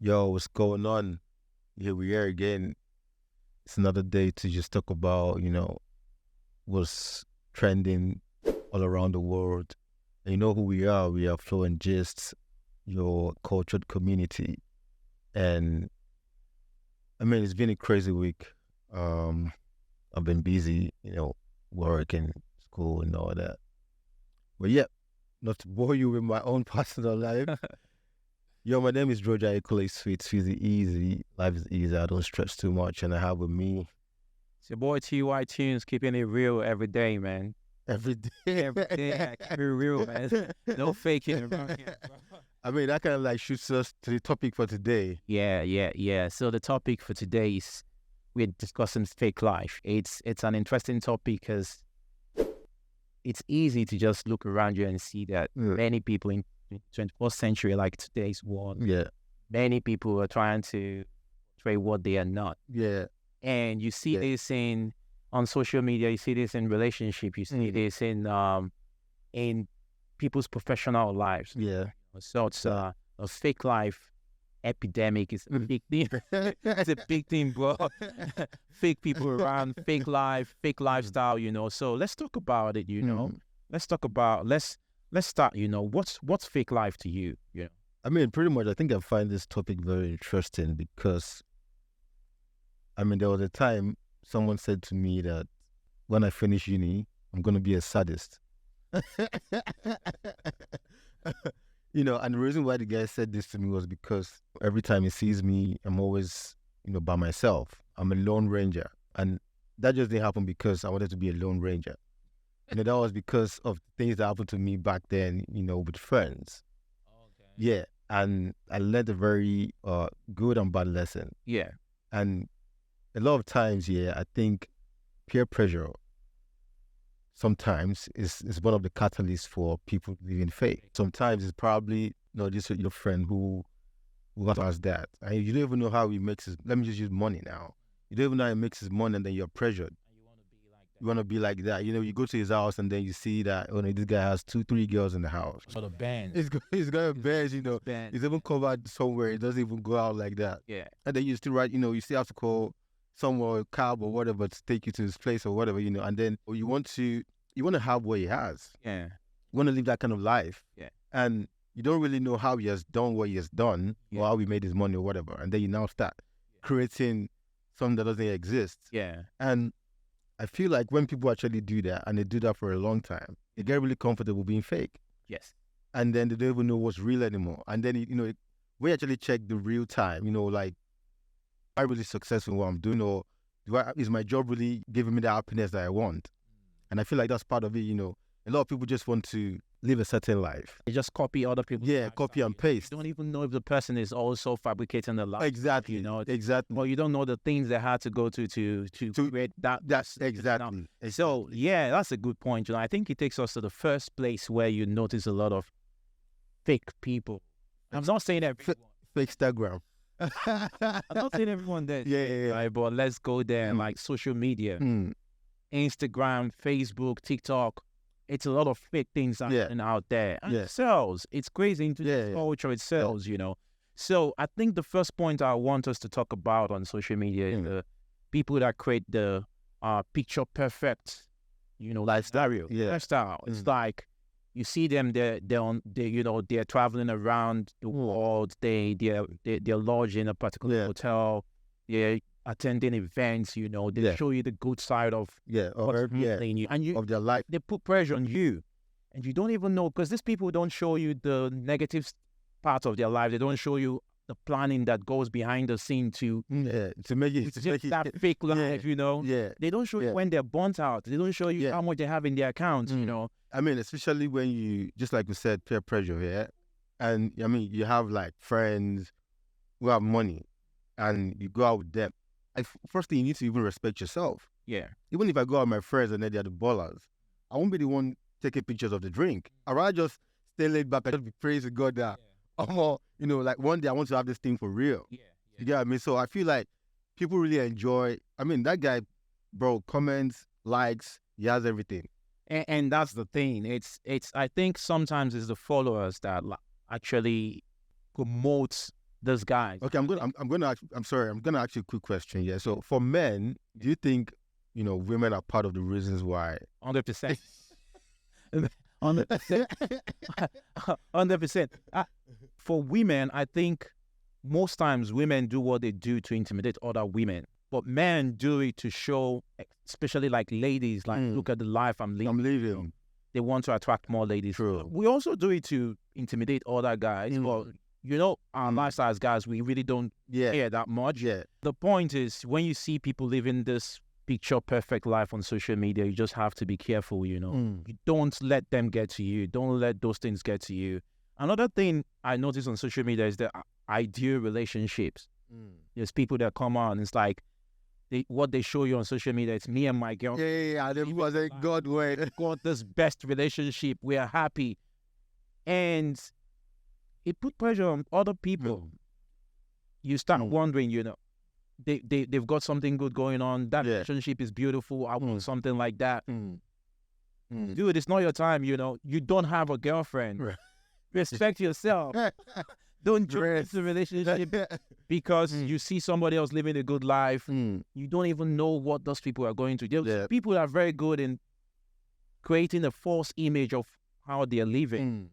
Yo, what's going on? Here we are again. It's another day to just talk about, what's trending all around the world. And you know who we are. We are FlowandGist, your cultured community. And I mean, it's been a crazy week. Um, I've been busy, work and school and all that. But yeah, not to bore you with my own personal life. Yo, my name is Georgia Equally Sweet, Fizzy Easy. Life is easy. I don't stress too much. And I have with me It's your boy TY Tunes, keeping it real every day, man. every day. Every day, I keep it real, man. No faking around here, bro. I mean, that kind of like shoots us to the topic for today. Yeah. So the topic for today is we're discussing fake life. It's an interesting topic because it's easy to just look around you and see that many people in 21st century, like today's world, Yeah, many people are trying to portray what they are not. yeah, And you see Yeah. this on social media, you see this in relationship, you see this in people's professional lives. yeah. So it's a fake life epidemic is a big thing. It's a big thing, bro. Fake people around, fake life, fake lifestyle, So let's talk about it, Let's talk about let's start, what's fake life to you, I mean, pretty much, I think I find this topic very interesting because, I mean, there was a time someone said to me that when I finish uni, I'm going to be a sadist. And the reason why the guy said this to me was because every time he sees me, I'm always, by myself. I'm a lone ranger. And that just didn't happen because I wanted to be a lone ranger. That was because of things that happened to me back then, with friends. Okay. Yeah. And I learned a very good and bad lesson. Yeah. And a lot of times, I think peer pressure sometimes is one of the catalysts for people living fake. Sometimes it's probably, this your friend who has that. And you don't even know how he makes his, let me just use money now. You don't even know how he makes his money, and then you're pressured. And You want to be like that. You go to his house and then you see that, this guy has 2-3 girls in the house. For the band. He's got a bench, He's even covered somewhere. It doesn't even go out like that. Yeah. And then you still you still have to call someone, a cab or whatever, to take you to his place or whatever, and then you want to have what he has. Yeah. You want to live that kind of life. Yeah. And you don't really know how he has done what he has done Yeah. or how he made his money or whatever. And then you now start creating something that doesn't exist. Yeah. And I feel like when people actually do that, and they do that for a long time, they get really comfortable being fake. Yes. And then they don't even know what's real anymore. And then, we actually check the real time, like, am I really successful in what I'm doing, or is my job really giving me the happiness that I want? And I feel like that's part of it, A lot of people just want to live a certain life. You just copy other people's Yeah, lifestyle. copy and paste. You don't even know if the person is also fabricating the life. Exactly. Exactly. Well, you don't know the things they had to go to create that. That's exactly. So, yeah, that's a good point. I think it takes us to the first place where you notice a lot of fake people. I'm not saying everyone. Fake Instagram. I'm not saying everyone does. Yeah. Right, but let's go there. Like social media, Instagram, Facebook, TikTok. It's a lot of fake things happening out there. And it sells. It's crazy into the culture. It sells, So I think the first point I want us to talk about on social media is the people that create the picture perfect, lifestyle. Lifestyle. It's like you see them. They're traveling around the world. They're lodged in a particular hotel. They're attending events. They show you the good side of what's happening, and of their life. They put pressure on you, and you don't even know, because these people don't show you the negative part of their life. They don't show you the planning that goes behind the scene to make it that fake life. They don't show you when they're burnt out. They don't show you how much they have in their accounts. I mean, especially when you, just like we said, peer pressure, and I mean, you have like friends who have money, and you go out with them. First thing, you need to even respect yourself. Yeah. Even if I go out with my friends and then they're the ballers, I won't be the one taking pictures of the drink. I'd rather just stay laid back and just be praising God that, like one day I want to have this thing for real. Yeah. You get what I mean? So I feel like people really enjoy, I mean, that guy, bro, comments, likes, he has everything. And that's the thing. I think sometimes it's the followers that actually promote those guys. Okay, I'm gonna ask you a quick question. Yeah. So for men, do you think women are part of the reasons why? 100%. 100%. 100%. For women, I think most times women do what they do to intimidate other women, but men do it to show, especially like ladies, like look at the life I'm living. They want to attract more ladies. True. We also do it to intimidate other guys, but our lifestyle as guys, we really don't care that much. Yeah. The point is, when you see people living this picture perfect life on social media, you just have to be careful. You don't let them get to you. Don't let those things get to you. Another thing I noticed on social media is the ideal relationships. There's people that come on, it's like what they show you on social media, it's me and my girlfriend. Yeah. They was a God way. Got this best relationship. We are happy. And it put pressure on other people. You start wondering, they've got something good going on. That relationship is beautiful. I want something like that. Dude, it's not your time, You don't have a girlfriend. Right. Respect yourself. Don't jump into a relationship because you see somebody else living a good life. You don't even know what those people are going through. There's people that are very good in creating a false image of how they're living.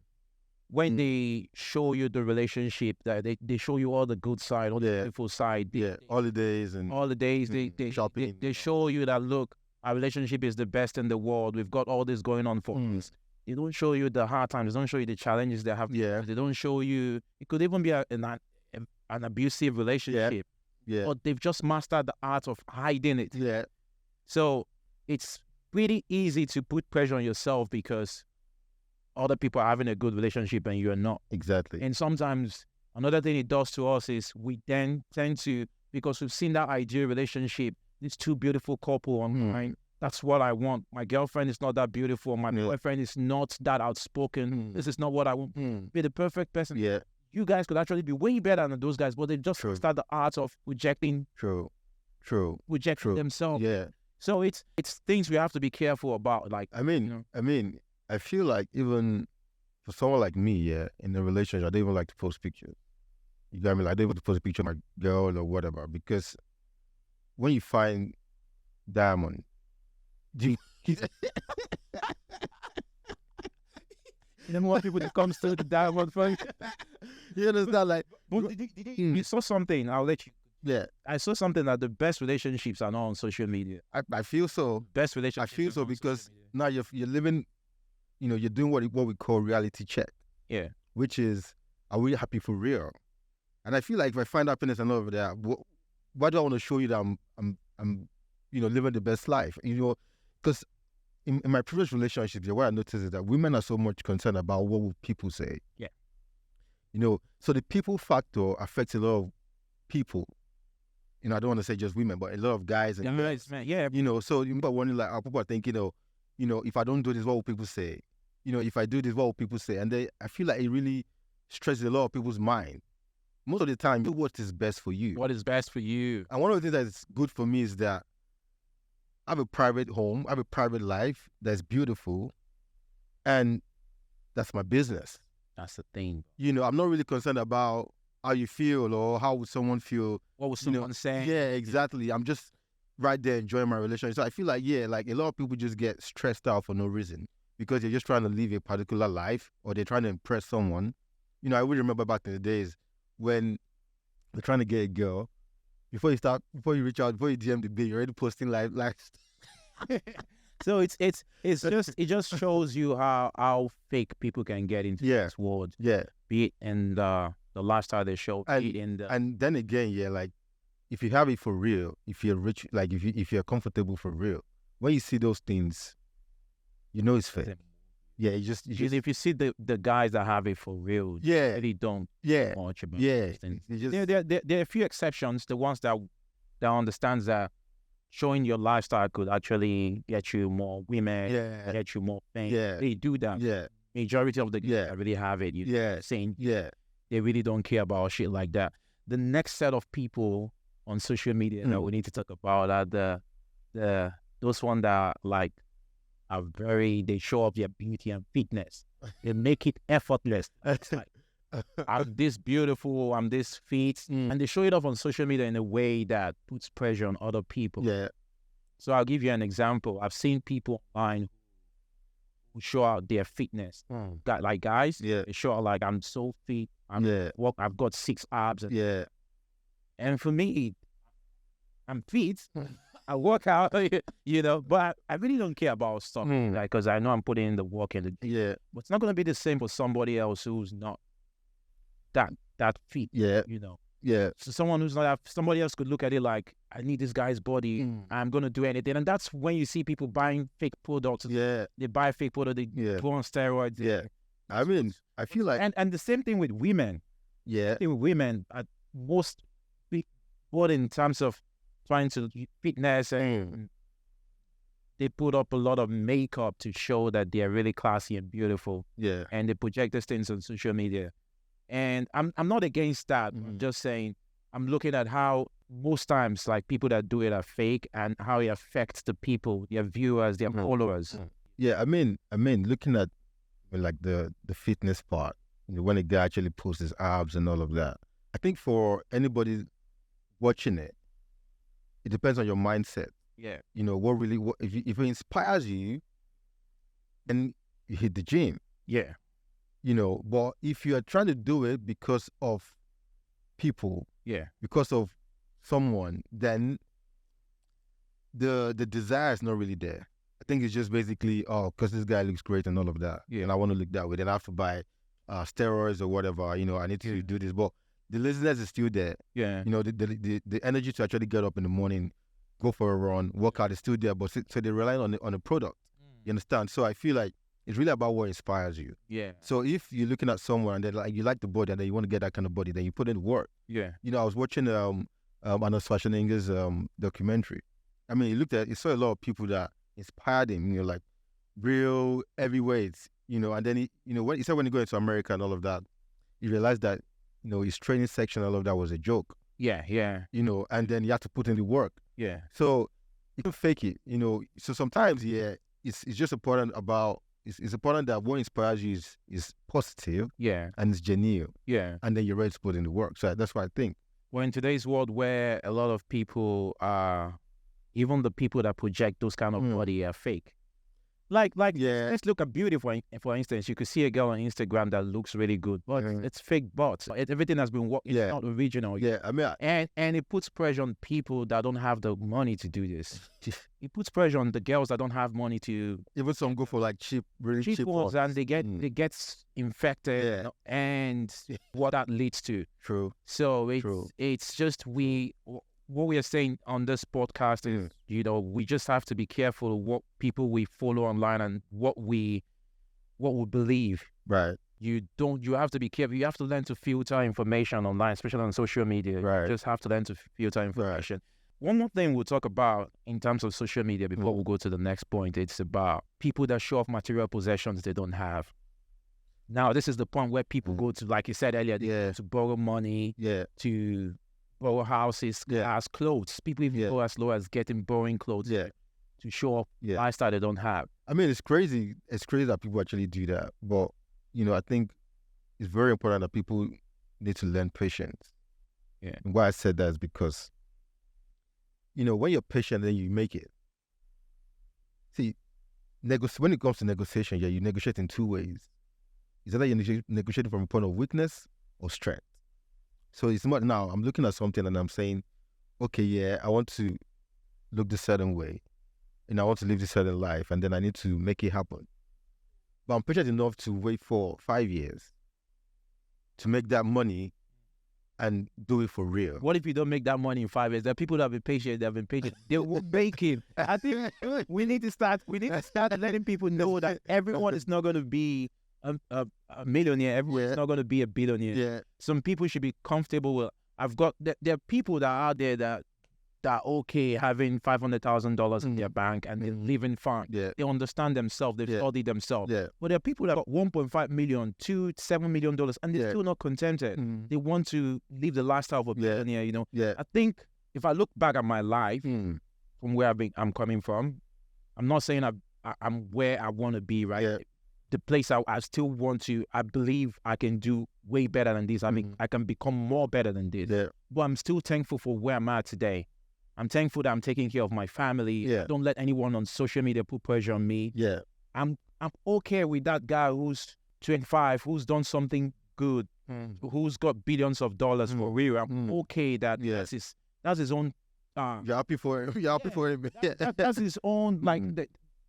When they show you the relationship, that they show you all the good side, all the beautiful side. Holidays. They shopping. They show you that, look, our relationship is the best in the world. We've got all this going on for us. They don't show you the hard times. They don't show you the challenges they have. They don't show you. It could even be an abusive relationship. But they've just mastered the art of hiding it. So it's pretty easy to put pressure on yourself because other people are having a good relationship and you're not. Exactly. And sometimes another thing it does to us is we then tend to, because we've seen that ideal relationship, these two beautiful couple online. That's what I want. My girlfriend is not that beautiful. My boyfriend is not that outspoken. This is not what I want. Be the perfect person. You guys could actually be way better than those guys, but they just start the art of rejecting. Rejecting themselves. So it's things we have to be careful about. Like, I feel like even for someone like me, in a relationship, I don't even like to post pictures. You got me? Like, I don't even post a picture of my girl or whatever, because when you find diamond, you don't want people to come to the diamond first. You understand? Like, you saw something. I'll let you. Yeah, I saw something that the best relationships are not on social media. I feel so. Best relationships. I feel so because now you're living. You're doing what we call reality check. Yeah. Which is, are we happy for real? And I feel like if I find happiness and all over there, why do I want to show you that I'm living the best life? Because in my previous relationships, what I noticed is that women are so much concerned about what will people say. Yeah. So the people factor affects a lot of people. I don't want to say just women, but a lot of guys and girls, man. Yeah. So you might wonder, like, people are thinking, if I don't do this, what will people say? If I do this, what will people say? And I feel like it really stresses a lot of people's mind. Most of the time, do what is best for you. What is best for you? And one of the things that's good for me is that I have a private home, I have a private life that's beautiful, and that's my business. That's the thing. I'm not really concerned about how you feel or how would someone feel. What would someone say? Yeah, exactly. I'm just right there enjoying my relationship. So I feel like, like a lot of people just get stressed out for no reason because they're just trying to live a particular life or they're trying to impress someone. I really remember back in the days when they're trying to get a girl, before you reach out, before you DM the babe, you're already posting live. So it just shows you how fake people can get into this world. Yeah. Be it in the lifestyle they show, and then again, like, if you have it for real, if you're rich, like if you're comfortable for real, when you see those things, it's fake. Yeah, if you see the guys that have it for real, really don't watch about these things. There are a few exceptions. The ones that understands that showing your lifestyle could actually get you more women, get you more fame. They do that. Majority of the guys that really have it, saying they really don't care about shit like that. The next set of people on social media that we need to talk about are those ones that they show off their beauty and fitness. They make it effortless. I'm this beautiful, I'm this fit, and they show it off on social media in a way that puts pressure on other people. Yeah. So I'll give you an example. I've seen people online who show out their fitness. Got like guys, they show out like I'm so fit. I've got 6 abs. And for me, I'm fit. I work out, but I really don't care about stuff like, because I know I'm putting in the work and but it's not going to be the same for somebody else who's not that fit. So someone who's not, somebody else could look at it like, I need this guy's body. I'm going to do anything. And that's when you see people buying fake products. They buy fake products. They go on steroids. I mean, I feel like, and the same thing with women. Same thing with women at most big, both in terms of trying to fitness, and they put up a lot of makeup to show that they're really classy and beautiful. And they project these things on social media. And I'm not against that. I'm just saying, I'm looking at how most times, like, people that do it are fake, and how it affects the people, their viewers, their followers. I mean, looking at like the fitness part, when a guy actually posts his abs and all of that, I think for anybody watching it, it depends on your mindset. What if it inspires you, then you hit the gym. But if you are trying to do it because of people, because of someone, then the desire is not really there. I think it's just basically, because this guy looks great and all of that, and I want to look that way, then I have to buy steroids or whatever. I need to do this, but the laziness is still there. The energy to actually get up in the morning, go for a run, work out is still there, but so they rely on a product. You understand? So I feel like it's really about what inspires you. So if you're looking at someone and then you like the body and then you want to get that kind of body, then you put in work. I was watching Arnold Schwarzenegger's documentary. I mean, he saw a lot of people that inspired him. Like real heavyweights. And then he said when he got into America and all of that, he realized that his training section, all of that was a joke. And then you have to put in the work. So you can fake it. So sometimes it's just important about. It's important that what inspires you is positive, and it's genuine, and then you're ready to put in the work. So that's what I think. Well, in today's world where a lot of people are, even the people that project those kind of body are fake. Let's look at beauty, for instance. You could see a girl on Instagram that looks really good, but it's fake butts. Everything has been worked. It's not original. I mean, and it puts pressure on people that don't have the money to do this. It puts pressure on the girls that don't have money to. Even some go for like cheap ones, and they get infected, and what that leads to. True. So it's just what we are saying on this podcast is, we just have to be careful of what people we follow online and what we believe. Right. You have to be careful. You have to learn to filter information online, especially on social media. Right. You just have to learn to filter information. Right. One more thing we'll talk about in terms of social media before we go to the next point. It's about people that show off material possessions they don't have. Now, this is the point where people go to, like you said earlier, to borrow money, to borrow houses, cars, clothes. People even go as low as borrowing clothes to show off lifestyle they don't have. I mean, it's crazy. It's crazy that people actually do that. But, I think it's very important that people need to learn patience. And why I said that is because, when you're patient, then you make it. See, when it comes to negotiation, you negotiate in 2 ways. It's either you're negotiating from a point of weakness or strength. So it's not now, I'm looking at something and I'm saying, okay, I want to look this certain way and I want to live this certain life, and then I need to make it happen. But I'm patient enough to wait for 5 years to make that money and do it for real. What if you don't make that money in 5 years? There are people that have been patient, they will make it. I think we need to start letting people know that everyone is not going to be a millionaire everywhere. It's not going to be a billionaire. Some people should be comfortable with. There are people that are out there that are okay having $500,000 in their bank and they're living fine. They understand themselves. They've studied themselves. But there are people that got $1.5 million, $7 million, and they're still not contented. They want to live the lifestyle of a billionaire. I think if I look back at my life from where I'm coming from, I'm not saying I'm where I want to be. Right. the place I still want to. I believe I can do way better than this. I mean, I can become more better than this. Yeah. But I'm still thankful for where I'm at today. I'm thankful that I'm taking care of my family. Yeah. Don't let anyone on social media put pressure on me. Yeah. I'm okay with that guy who's 25, who's done something good, who's got billions of dollars for real. I'm okay that that's his own. You're happy for him. You're happy for him. That's his own. Like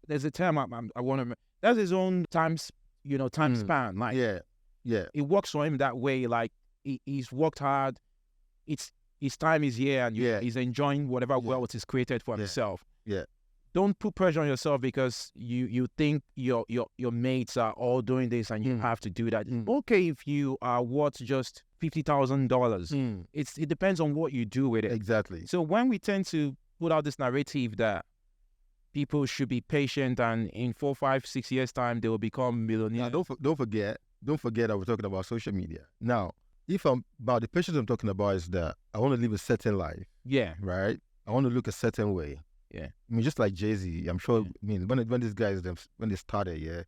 there's a term I want to. That's his own time span. Like it works for him that way. Like he's worked hard. His time is here, and he's enjoying whatever wealth is created for himself. Yeah. Don't put pressure on yourself because you think your mates are all doing this and you have to do that. Okay, if you are worth just $50,000, it depends on what you do with it. Exactly. So when we tend to put out this narrative that people should be patient and in 4, 5, 6 years time they will become millionaires. Now, don't forget that we're talking about social media. Now, about the patience I'm talking about is that I want to live a certain life. Yeah. Right? I want to look a certain way. Yeah. I mean, just like Jay-Z, I'm sure, I mean, when these guys, when they started,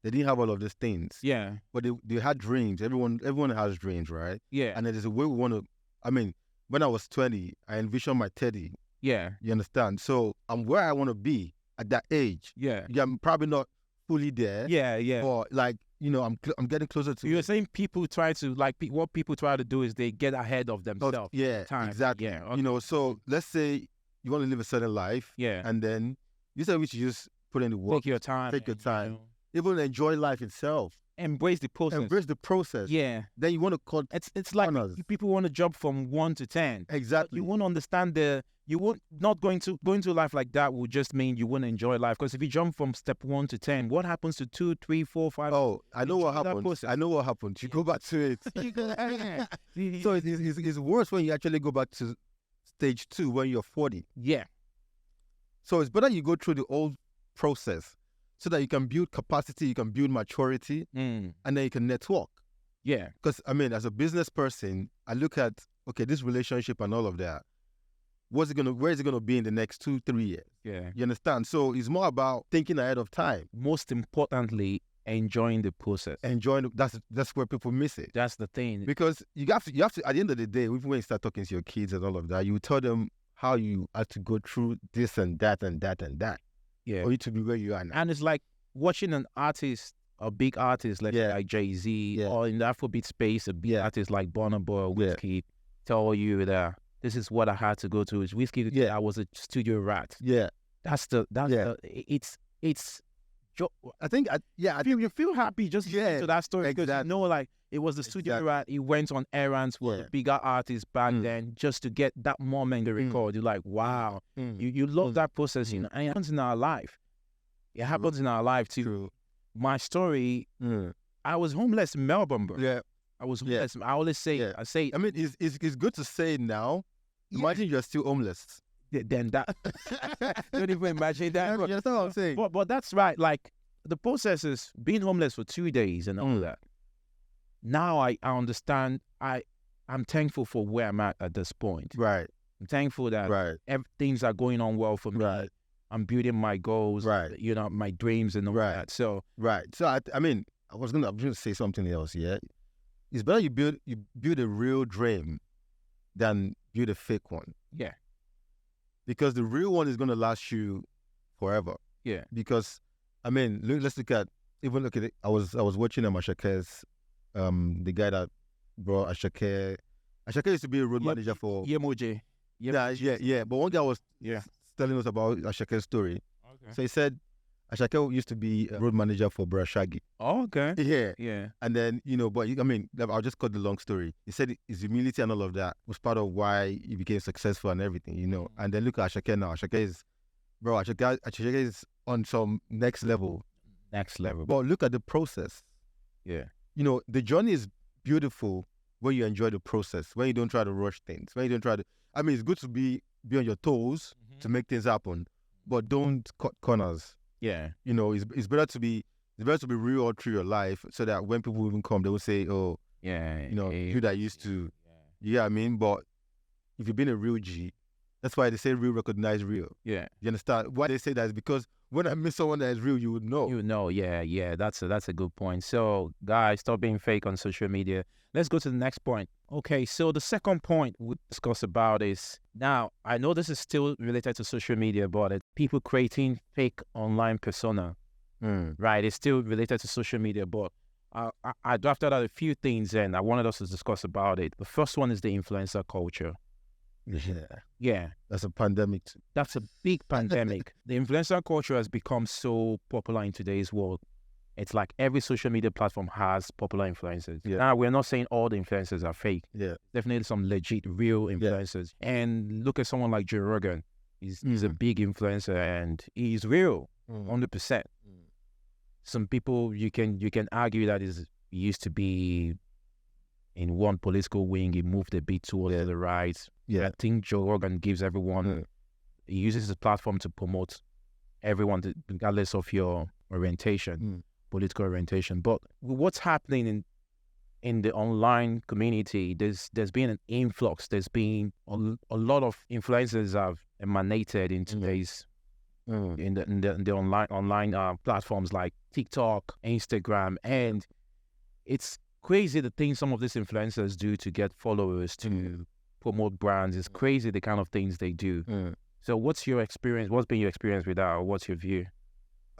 they didn't have all of these things. Yeah. But they had dreams. Everyone has dreams, right? Yeah. And there's a way we want to, I mean, when I was 20, I envisioned my 30. Yeah. You understand? So I'm where I want to be at that age. Yeah. I'm probably not fully there. Yeah, yeah. But like, I'm getting closer to You're saying people try to, like, what people try to do is they get ahead of themselves. Yeah, exactly. Yeah. Okay. So let's say you want to live a certain life. Yeah. And then you said we should just put in the work. Take your time. Take your time. Even enjoy life itself. Embrace the process. Embrace the process. Yeah. Then you want to cut. It's like people want to jump from 1 to 10. Exactly. You won't understand not going to life like that will just mean you won't enjoy life. Because if you jump from step 1 to 10, what happens to 2, 3, 4, 5? Oh, I know what happens. I know what happens. You go back to it. So it's worse when you actually go back to stage 2 when you're 40. Yeah. So it's better you go through the old process so that you can build capacity, you can build maturity, and then you can network. Yeah. Because, I mean, as a business person, I look at, okay, this relationship and all of that. Where is it going to be in the next 2, 3 years? Yeah. You understand? So it's more about thinking ahead of time. Most importantly, enjoying the process. That's where people miss it. That's the thing. Because you have to, at the end of the day, even when you start talking to your kids and all of that, you tell them how you have to go through this and that and that and that. Yeah. For you to be where you are now. And it's like watching an artist, a big artist, like Jay-Z, or in the Afrobeat space, a big artist like Burna Boy or Whiskey, tell you that this is what I had to go through. It's Whiskey. I was a studio rat. Yeah. I think you feel happy just listening to that story because you know, like, it was the studio rat. He went on errands with a bigger artist back then just to get that moment to record. You're like, wow, you love that process, and it happens in our life. It happens in our life too. True. My story, I was homeless in Melbourne, bro. Yeah, I was homeless. I always say, I mean, it's good to say it now. Imagine you're still homeless. Then that don't even imagine that. You understand what I'm saying? But that's right. Like, the process is being homeless for 2 days and all that. Now I understand. I'm thankful for where I'm at this point. Right. I'm thankful that things are going on well for me. Right. I'm building my goals. Right. My dreams and all that. So So I mean, I was gonna say something else. Yeah. It's better you build a real dream than build a fake one. Yeah. Because the real one is going to last you forever. Yeah. Because, I mean, let's look at it. I was watching Ashake's, the guy that brought Ashake. Ashake used to be a road manager for Yemoje. Yeah. But one guy was telling us about Ashake's story. Okay. So he said Ashake used to be a road manager for Brashagi. Oh, okay. Yeah. And then, but I mean, I'll just cut the long story. He said his humility and all of that was part of why he became successful and everything, And then look at Ashake now. Ashake is on some next level. Next level. But look at the process. Yeah. The journey is beautiful when you enjoy the process, when you don't try to rush things, when you don't try to, I mean, it's good to be on your toes to make things happen, but don't cut corners. Yeah. It's better to be real all through your life so that when people even come, they will say, oh, you that used to, I mean? But if you've been a real G That's why they say real recognize real. Yeah. You understand? Why they say that is because when I meet someone that is real, you would know. You would know. Yeah. That's a good point. So, guys, stop being fake on social media. Let's go to the next point. Okay, so the second point we discuss about is, now, I know this is still related to social media, but it's people creating fake online persona, right? It's still related to social media, but I drafted out a few things and I wanted us to discuss about it. The first one is the influencer culture. Yeah. That's a pandemic too. That's a big pandemic. The influencer culture has become so popular in today's world. It's like every social media platform has popular influencers. Yeah. Now, we're not saying all the influencers are fake. Yeah. Definitely some legit, real influencers. Yeah. And look at someone like Joe Rogan. He's a big influencer and he's real, 100%. Some people, you can argue that he used to be in one political wing. He moved a bit towards the right. Yeah. I think Joe Rogan gives everyone, he uses his platform to promote everyone, regardless of your orientation, political orientation. But what's happening in the online community, there's been an influx. There's been a lot of influencers have emanated in today's in the online platforms like TikTok, Instagram, and it's crazy the things some of these influencers do to get followers, to promote brands. It's crazy the kind of things they do. So what's your experience? What's been your experience with that? Or what's your view?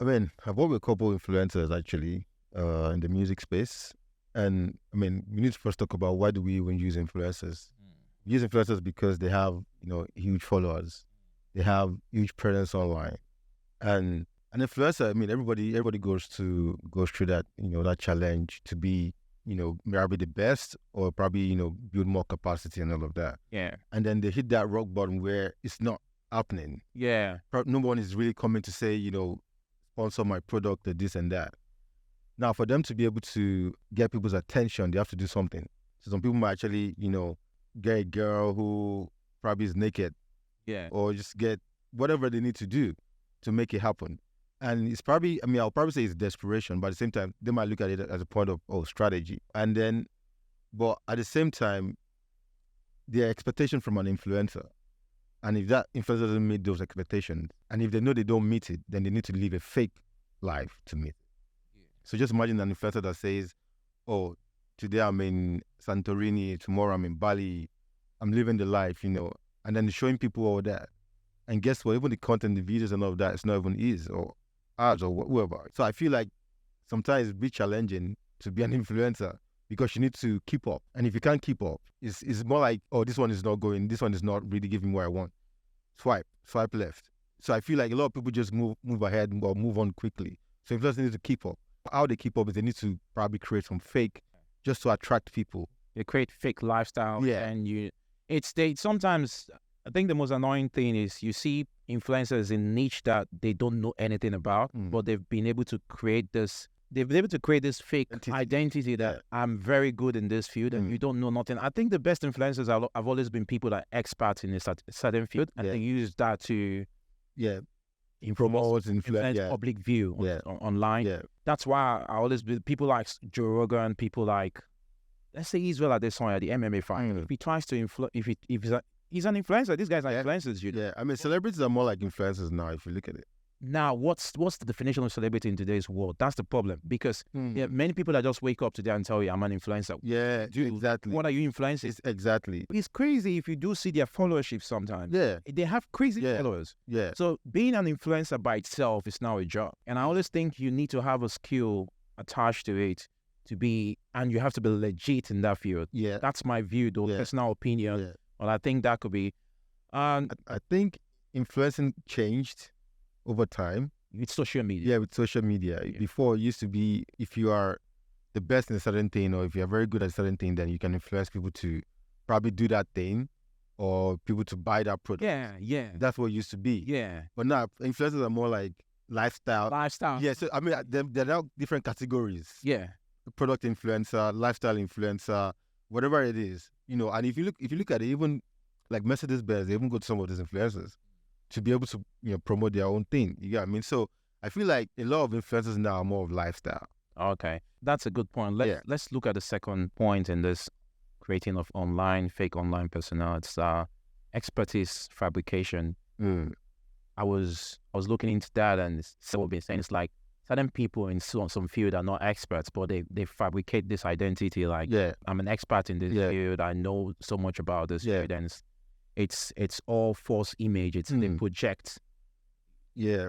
I mean, I've worked with a couple of influencers actually in the music space. And I mean, we need to first talk about why do we even use influencers? We use influencers because they have, huge followers. They have huge presence online. And an influencer, I mean, everybody goes through that, that challenge to be, maybe the best or probably, build more capacity and all of that. Yeah. And then they hit that rock bottom where it's not happening. Yeah. No one is really coming to say, sponsor my product or this and that. Now, for them to be able to get people's attention, they have to do something. So some people might actually, get a girl who probably is naked. Yeah. Or just get whatever they need to do to make it happen. And it's probably, I'll probably say it's desperation, but at the same time, they might look at it as a point of, strategy. And then, but at the same time, their expectation from an influencer, and if that influencer doesn't meet those expectations, and if they know they don't meet it, then they need to live a fake life to meet it. Yeah. So just imagine an influencer that says, oh, today I'm in Santorini, tomorrow I'm in Bali, I'm living the life, and then showing people all that. And guess what? Even the content, the videos and all of that, it's not even his or ours or whoever. So I feel like sometimes it's a bit challenging to be an influencer because you need to keep up. And if you can't keep up, it's more like, oh, this one is not going, this one is not really giving what I want. Swipe left. So I feel like a lot of people just move ahead or move on quickly. So influencers need to keep up. How they keep up is they need to probably create some fake just to attract people. They create fake lifestyle. Yeah. And sometimes I think the most annoying thing is you see influencers in niche that they don't know anything about, but they've been able to create this. They've been able to create this fake identity that I'm very good in this field, and you don't know nothing. I think the best influencers have always been people that are experts in a certain field, and they use that to promote, influence public view online. Yeah. That's why I always be people like Joe Rogan, people like, let's say Israel Adesanya, the MMA fighter. If he tries to he's an influencer. These guys are influencers, Yeah, I mean, celebrities are more like influencers now, if you look at it. Now, what's the definition of celebrity in today's world? That's the problem. Because many people that just wake up today and tell you, I'm an influencer. Yeah, exactly. What are you influencing? Exactly. It's crazy if you do see their followership sometimes. Yeah. They have crazy followers. Yeah. So being an influencer by itself is now a job. And I always think you need to have a skill attached to it and you have to be legit in that field. Yeah. That's my view, though, personal opinion. Yeah. Well, I think that could be. I think influencing changed over time. With social media. Yeah, with social media. Yeah. Before, it used to be if you are the best in a certain thing or if you're very good at a certain thing, then you can influence people to probably do that thing or people to buy that product. Yeah. That's what it used to be. Yeah. But now, influencers are more like lifestyle. Yeah, so I mean, there are different categories. Yeah. Product influencer, lifestyle influencer, whatever it is, and if you look at it, even like Mercedes-Benz, they even go to some of these influencers to be able to, promote their own thing. You get what I mean? So I feel like a lot of influencers now are more of lifestyle. Okay. That's a good point. Let's look at the second point in this creating of fake online persona. It's expertise fabrication. I was looking into that, and so what we've been saying is like certain people in some field are not experts, but they fabricate this identity. Like, I'm an expert in this field. I know so much about this field, and it's all false image. They project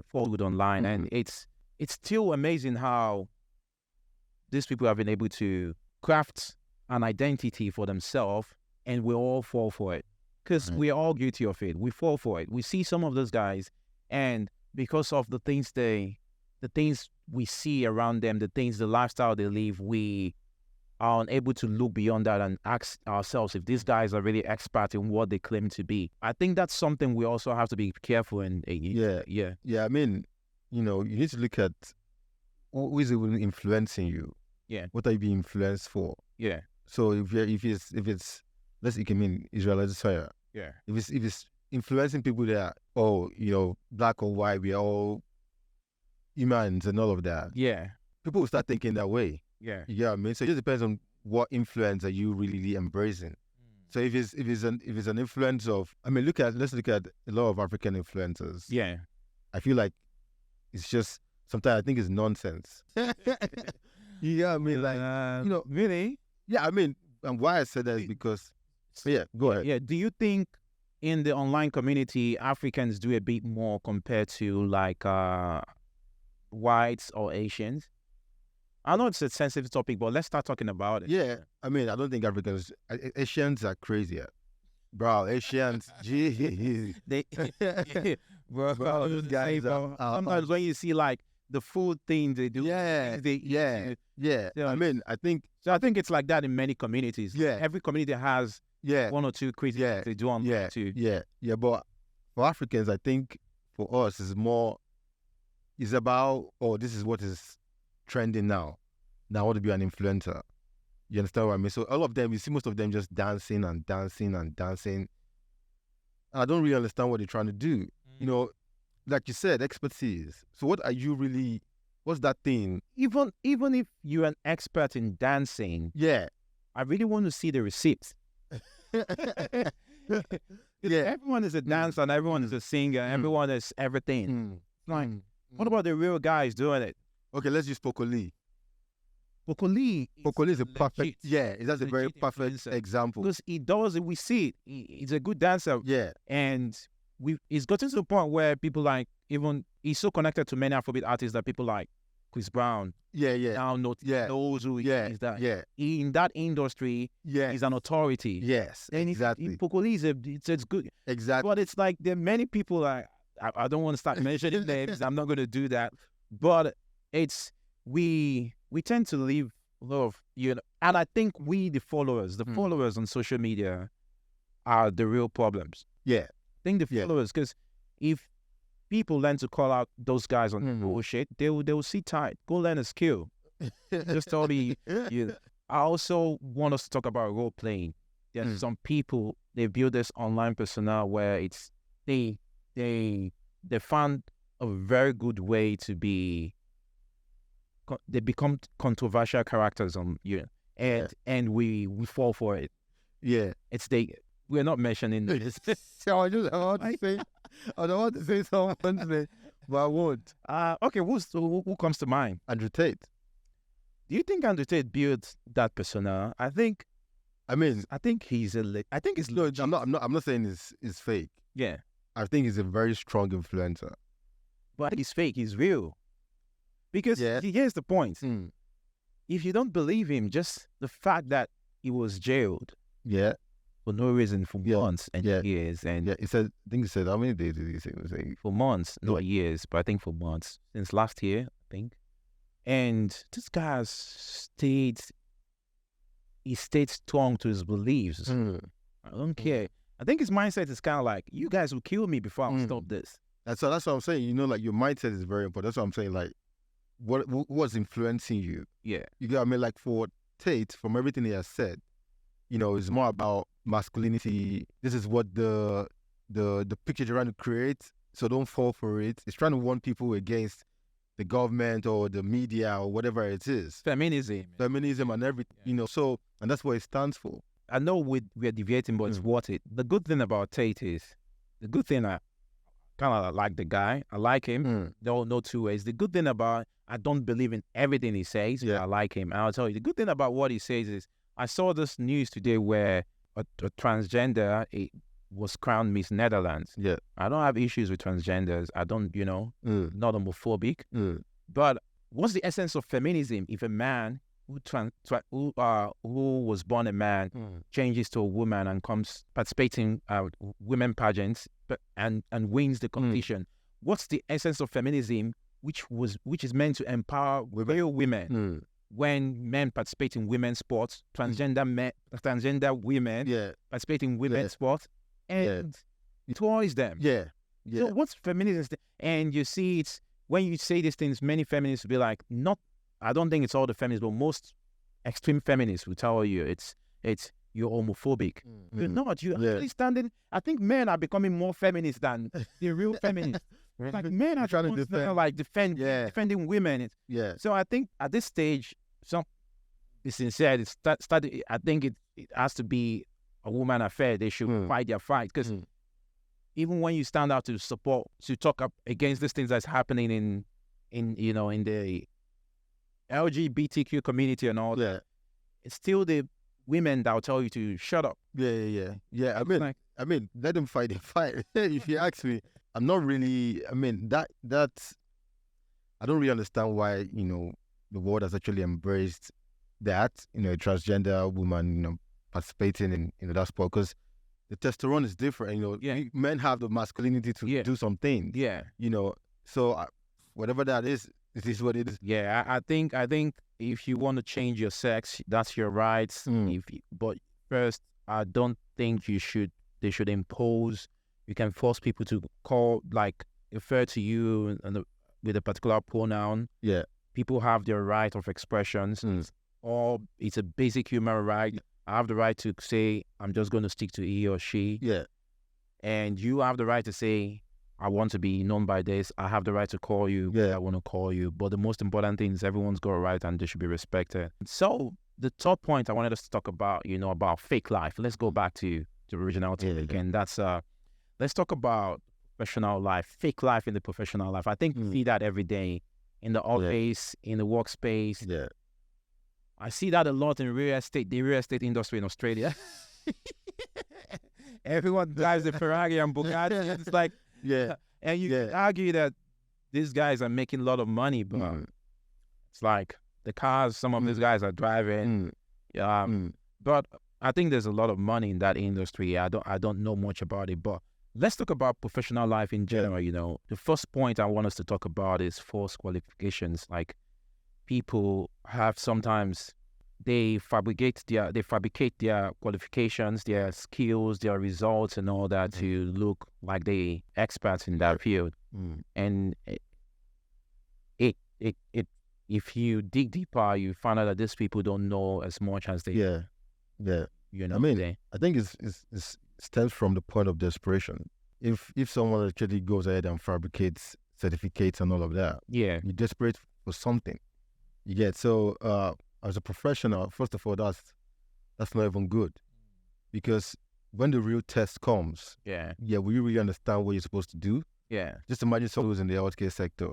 forward online, and it's still amazing how these people have been able to craft an identity for themselves, and we all fall for it because we're all guilty of it. We fall for it. We see some of those guys, and because of the things we see around them, the lifestyle they live, we are unable to look beyond that and ask ourselves if these guys are really expert in what they claim to be. I think that's something we also have to be careful in. I mean, you need to look at who is even influencing you. What are you being influenced for? So if it's let's say, I mean, Israelite fire. If it's influencing people that black or white, we are all humans and all of that. People will start thinking that way. You get what I mean? So it just depends on what influence are you really embracing. So if it's an influence of, I mean, let's look at a lot of African influencers. I feel like it's just sometimes I think it's nonsense. You know what I mean? Like, really? Yeah, I mean, and why I said that is because, go ahead. Do you think in the online community, Africans do a bit more compared to like whites or Asians? I know it's a sensitive topic, but let's start talking about it. Yeah, I mean, I don't think Asians are crazier. Bro, Asians, geez. Bro, those guys sometimes when you see like the food thing they do, I mean, I think it's like that in many communities. Every community has one or two crazy things they do on too. But for Africans, I think for us it's about, this is what is trending now. Now I want to be an influencer. You understand what I mean? So all of them, you see most of them just dancing and dancing and dancing. And I don't really understand what they're trying to do. Like you said, expertise. So what are you really, what's that thing? Even if you're an expert in dancing, I really want to see the receipts. Everyone is a dancer and everyone is a singer. Everyone is everything. Like, what about the real guys doing it? Okay, let's use Pokoli. Pokoli is a perfect, that's a very perfect example. Because he does it, we see it. He's a good dancer. And he's gotten to the point where people like, even, he's so connected to many Afrobeat artists that people like Chris Brown now knows who he is. That in that industry, he's an authority. And exactly. Pokoli it's good. Exactly. But it's like there are many people like, I don't want to start mentioning names. I'm not going to do that. But it's, we tend to leave a lot of, and I think the followers on social media are the real problems. I think the followers, because if people learn to call out those guys on bullshit, they will sit tight. Go learn a skill. Just tell me. I also want us to talk about role playing. There's some people, they build this online persona where it's they found a very good way to be. They become controversial characters on and we fall for it. We're not mentioning this. So I don't want to say something, but I won't. Okay, who comes to mind? Andrew Tate. Do you think Andrew Tate built that persona? I think he's I think it's no. I'm not saying it's fake. I think he's a very strong influencer. But he's fake. He's real. Because here's the point. If you don't believe him, just the fact that he was jailed for no reason for months and years. And he said, I think he said, how many days did he say it was saying? For months, not years, but I think for months. Since last year, I think. And this guy stayed strong to his beliefs. I don't care. I think his mindset is kind of like, you guys will kill me before I stop this. That's what I'm saying. Like your mindset is very important. That's what I'm saying. Like, what's influencing you? You get what I mean? Like for Tate, from everything he has said, it's more about masculinity. This is what the picture they're trying to create. So don't fall for it. It's trying to warn people against the government or the media or whatever it is. Feminism and everything. So, and that's what it stands for. I know we're deviating, but it's worth it. The good thing about Tate is, the good thing I kind of like the guy. I like him. No two ways. The good thing about, I don't believe in everything he says, but I like him. And I'll tell you, the good thing about what he says is, I saw this news today where a transgender was crowned Miss Netherlands. Yeah. I don't have issues with transgenders. I don't, not homophobic. But what's the essence of feminism if a man who was born a man changes to a woman and comes participating women pageants and wins the competition? What's the essence of feminism, which is meant to empower real women? When men participate in women's sports, transgender women participate in women's sports, and toys them. So what's feminism? And you see, it's when you say these things, many feminists will be like, I don't think it's all the feminists, but most extreme feminists will tell you it's you're homophobic. You're not. You're actually standing. I think men are becoming more feminist than the real feminists. Like men are trying to defending women. So I think at this stage, be sincere. I think it has to be a woman affair. They should fight their fight, because even when you stand out to support, to talk up against these things that's happening in the LGBTQ community and all that, it's still the women that will tell you to shut up. Yeah. I mean, let them fight their fight. If you ask me, I'm not really. I mean, that's. I don't really understand why the world has actually embraced that. A transgender woman participating in that sport, because the testosterone is different. Men have the masculinity to do some things. So whatever that is, it is what it is. I think if you want to change your sex, that's your right. But first, I don't think they should impose. You can force people to refer to you with a particular pronoun. People have their right of expressions, or it's a basic human right. I have the right to say, I'm just going to stick to he or she. And you have the right to say, I want to be known by this. I have the right to call you. I want to call you. But the most important thing is everyone's got a right and they should be respected. So the top point I wanted us to talk about, about fake life. Let's go back to the original topic. And that's, let's talk about professional life, fake life in the professional life. I think we see that every day in the office, in the workspace. I see that a lot in the real estate industry in Australia. Everyone drives the Ferrari and Bugatti. It's like, and you can argue that these guys are making a lot of money, but it's like the cars some of these guys are driving. But I think there's a lot of money in that industry. I don't know much about it, but let's talk about professional life in general. The first point I want us to talk about is false qualifications. Like, people have sometimes they fabricate their qualifications, their skills, their results, and all that to look like they experts in that field. And it if you dig deeper, you find out that these people don't know as much as they. I mean, I think it stems from the point of desperation. If someone actually goes ahead and fabricates certificates and all of that, you're desperate for something. You get so as a professional, first of all, that's not even good, because when the real test comes, will you really understand what you're supposed to do? Just imagine someone who's in the healthcare sector,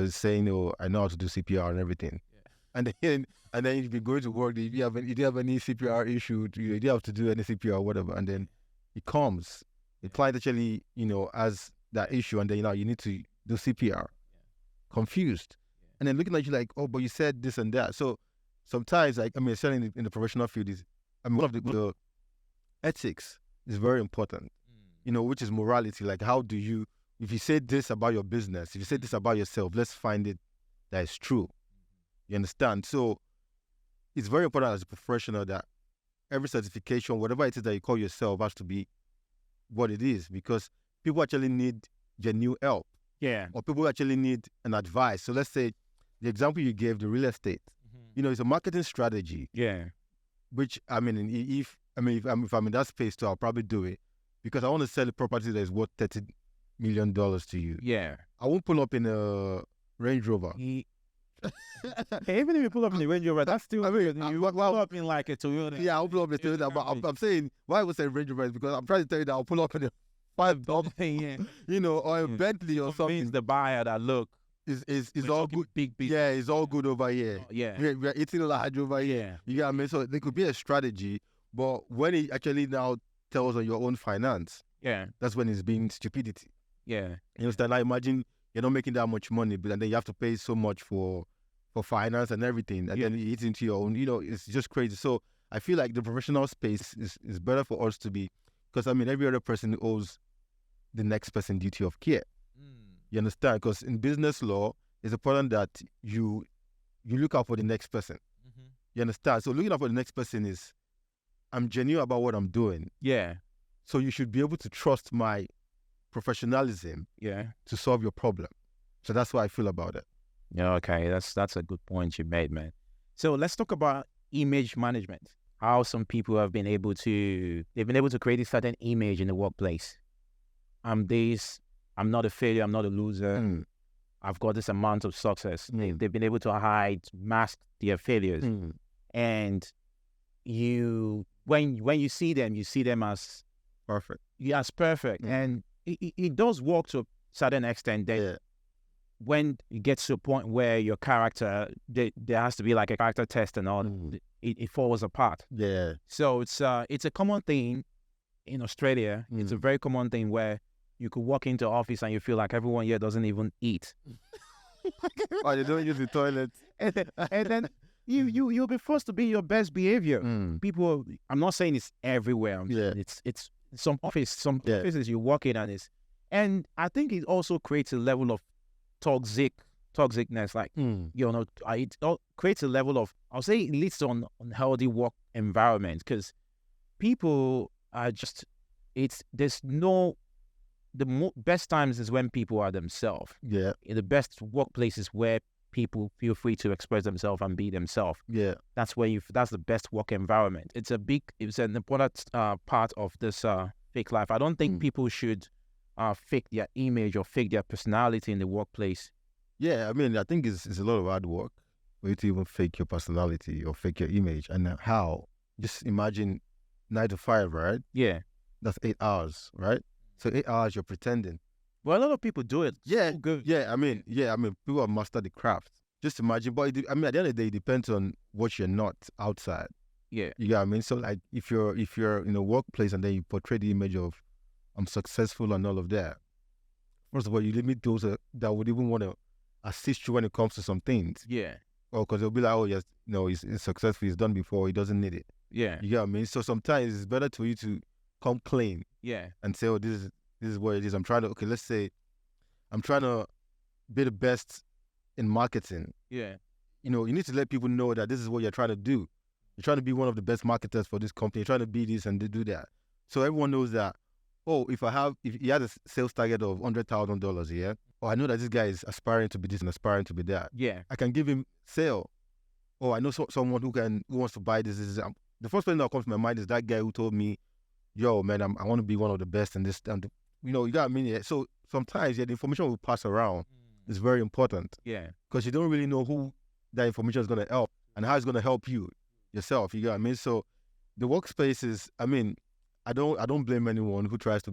saying, "Oh, I know how to do CPR and everything," and then you'd be going to work. You didn't have any CPR issue. You didn't have to do any CPR or whatever, and then it comes. The client actually, has that issue, and then you need to do CPR. Confused. And then looking at you like, oh, but you said this and that. So sometimes, certainly in the professional field one of the ethics is very important, which is morality. Like, how do you, if you say this about your business, if you say this about yourself, let's find it that is true. You understand? So it's very important as a professional that every certification, whatever it is that you call yourself, has to be what it is, because people actually need genuine help. Or people actually need an advice. So let's say, the example you gave, the real estate, it's a marketing strategy. Which, if I'm in that space too, I'll probably do it, because I want to sell a property that is worth $30 million to you. I won't pull up in a Range Rover. Hey, even if you pull up in the Range Rover, that's still. I mean, you pull up in like a Toyota. Yeah, I'll pull up in a Toyota. But I'm saying why I would say Range Rover is because I'm trying to tell you that I'll pull up in a yeah. or a Bentley or something. Means the buyer that look is all good. Big. Yeah, it's all good over here. Yeah. We're eating large over here. Yeah. You get what I mean? So there could be a strategy, but when it actually now tells on your own finance, that's when it's being stupidity. Yeah. You understand? Like imagine you're not making that much money, but then you have to pay so much for finance and everything, and then you eat into your own. It's just crazy. So I feel like the professional space is better for us to be, because I mean every other person owes the next person duty of care. You understand? Because in business law, it's important that you look out for the next person. You understand? So looking out for the next person is, I'm genuine about what I'm doing. Yeah. So you should be able to trust my professionalism. Yeah. To solve your problem. So that's what I feel about it. Yeah. Okay. That's a good point you made, man. So let's talk about image management. How some people have been able to create a certain image in the workplace. I'm not a failure. I'm not a loser. I've got this amount of success. They've been able to mask their failures. And when you see them as perfect. Yes, perfect. And it does work to a certain extent. That when it gets to a point where your character, there has to be like a character test and all, it falls apart. Yeah. So it's a common thing in Australia. It's a very common thing where you could walk into office and you feel like everyone here doesn't even eat. Or they don't use the toilet. And then you'll be forced to be your best behavior. People, I'm not saying it's everywhere. It's some offices you walk in and I think it also creates a level of toxicness. Like it creates a level of, I'll say it leads to an unhealthy work environment, because people are just, the best times is when people are themselves. Yeah. In the best workplaces where people feel free to express themselves and be themselves. Yeah. That's the best work environment. It's an important part of this fake life. I don't think people should fake their image or fake their personality in the workplace. Yeah, I mean, I think it's a lot of hard work for you to even fake your personality or fake your image. And how? Just imagine 9 to 5, right? Yeah. That's 8 hours, right? So 8 hours you're pretending. Well, a lot of people do it. Yeah, so good. I mean, people have mastered the craft. Just imagine, but at the end of the day, it depends on what you're not outside. Yeah, you get what I mean. So like, if you're in a workplace and then you portray the image of I'm successful and all of that, first of all, you limit those that would even want to assist you when it comes to some things. Yeah. Or because they'll be like, oh yes, he's successful, he's done before, he doesn't need it. Yeah. You get what I mean. So sometimes it's better for you to come clean. Yeah. And say, oh, this is what it is. Let's say I'm trying to be the best in marketing. Yeah. You need to let people know that this is what you're trying to do. You're trying to be one of the best marketers for this company. You're trying to be this and do that. So everyone knows that, oh, if he has a sales target of $100,000, yeah, or I know that this guy is aspiring to be this and aspiring to be that. Yeah. I can give him sale. Oh, I know someone who wants to buy this. The first thing that comes to my mind is that guy who told me, yo, man, I want to be one of the best in this. And you got what I mean? Yeah. So sometimes, the information will pass around. It's very important. Yeah. Because you don't really know who that information is going to help and how it's going to help you yourself. You got what I mean? So the workspace is, I mean, I don't blame anyone who tries to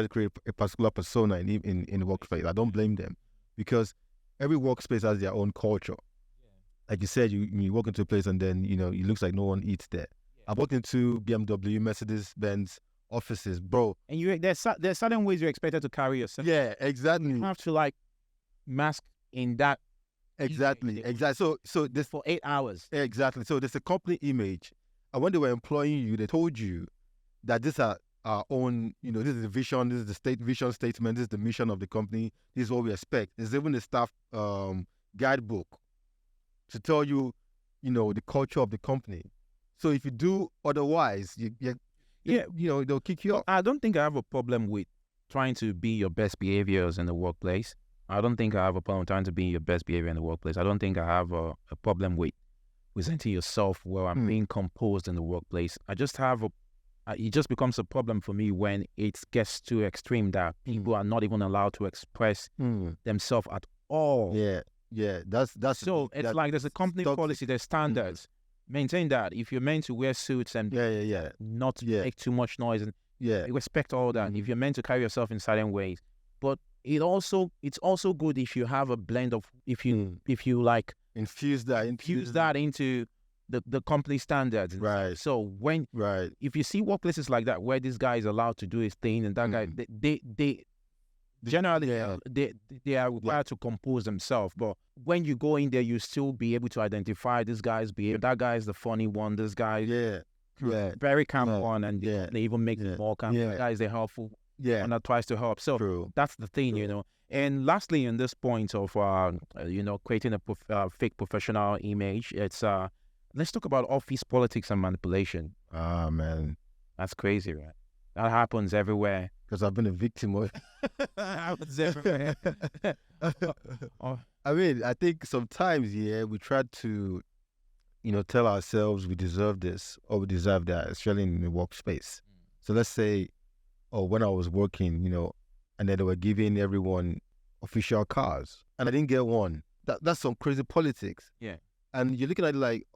create a particular persona in the workspace. I don't blame them, because every workspace has their own culture. Yeah. Like you said, you walk into a place and then, it looks like no one eats there. Yeah. I walked into BMW, Mercedes-Benz offices, bro. And there's certain ways you're expected to carry yourself. Yeah, exactly. You have to mask in that. Exactly. So this for 8 hours. Exactly. So there's a company image, and when they were employing you, they told you that this are our own. This is the vision. This is the vision statement. This is the mission of the company. This is what we expect. There's even a staff guidebook to tell you, the culture of the company. So if you do otherwise, they'll kick you off. I don't think I have a problem with trying to be your best behaviors in the workplace. I don't think I have a problem trying to be your best behavior in the workplace. I don't think I have a problem with presenting yourself where I'm being composed in the workplace. I just have it just becomes a problem for me when it gets too extreme that people are not even allowed to express themselves at all. Yeah. Yeah, that's so it's like there's a company policy, there's standards. Maintain that. If you're meant to wear suits and not make too much noise, and respect all that. If you're meant to carry yourself in certain ways, but it's also good if you have a blend of if you like infuse that into the company standards. Right. So if you see workplaces like that where this guy is allowed to do his thing and that guy they generally they are required to compose themselves, but when you go in there you still be able to identify this guy's behavior. That guy is the funny one, this guy very calm one, and they even make it more calm. That guy is the helpful one that tries to help. So that's the thing. And lastly, in this point of creating a fake professional image, it's let's talk about office politics and manipulation. Ah, man, that's crazy, right? That happens everywhere. Because I've been a victim of it. Happens everywhere. I mean, I think sometimes, we try to, tell ourselves we deserve this or we deserve that, especially in the workspace. So let's say, when I was working, and then they were giving everyone official cars, and I didn't get one. That's some crazy politics. Yeah. And you're looking at it like,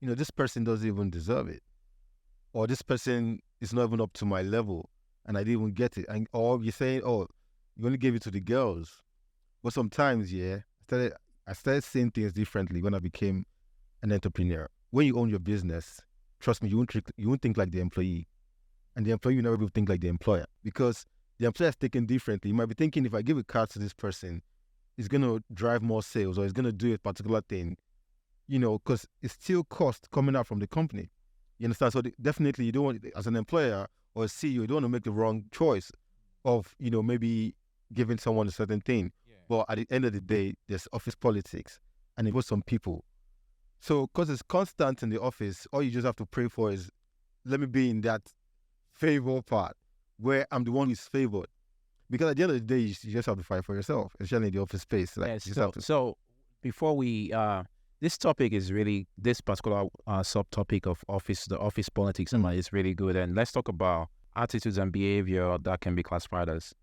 this person doesn't even deserve it, or this person is not even up to my level, and I didn't even get it. And or you're saying, you only gave it to the girls. But sometimes, I started seeing things differently when I became an entrepreneur. When you own your business, trust me, you won't think like the employee, and the employee will never think like the employer, because the employer is thinking differently. You might be thinking, if I give a car to this person, it's going to drive more sales, or it's going to do a particular thing, because it's still cost coming out from the company. You understand? So definitely you don't want, as an employer or a CEO, you don't want to make the wrong choice of, maybe giving someone a certain thing. Yeah. But at the end of the day, there's office politics, and it was some people. So because it's constant in the office, all you just have to pray for is, let me be in that favor part where I'm the one who's favored. Because at the end of the day, you just have to fight for yourself, especially in the office space. So before we... this topic is really, this particular subtopic of the office politics is really good. And let's talk about attitudes and behavior that can be classified as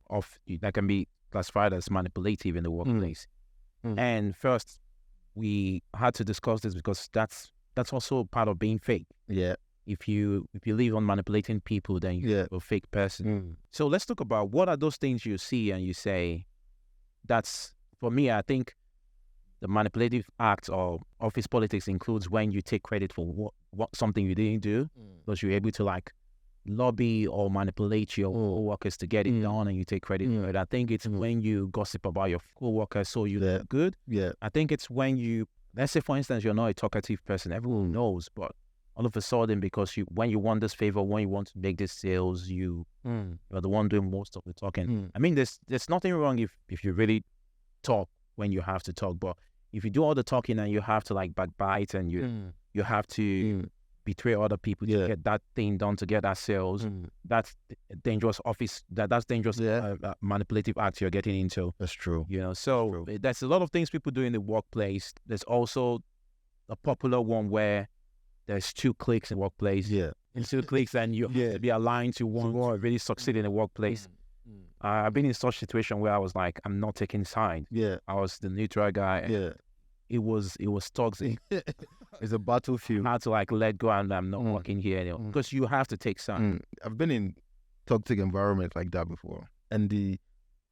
manipulative in the workplace. And first, we had to discuss this because that's also part of being fake. Yeah. If you live on manipulating people, then you're a fake person. So let's talk about what are those things you see and you say, that's, for me, I think the manipulative act of office politics includes when you take credit for what something you didn't do, because you're able to lobby or manipulate your co-workers to get it done, and you take credit for it. I think it's when you gossip about your co-workers so you look good. Yeah. I think it's when let's say for instance, you're not a talkative person, everyone knows, but all of a sudden, because when you want this favor, when you want to make this sales, you're the one doing most of the talking. I mean, there's nothing wrong if you really talk when you have to talk, but if you do all the talking and you have to backbite and you have to betray other people to get that thing done, to get that sales, that's dangerous office. That's dangerous manipulative acts you're getting into. That's true. So there's a lot of things people do in the workplace. There's also a popular one where there's two cliques in the workplace. Yeah. And two cliques, and you have to be aligned to one to really succeed in the workplace. I've been in such situation where I was like, I'm not taking side. Yeah. I was the neutral guy. Yeah. It was toxic. It's a battlefield. I had to let go, and I'm not working here anymore, because you have to take side. I've been in toxic environments like that before, and the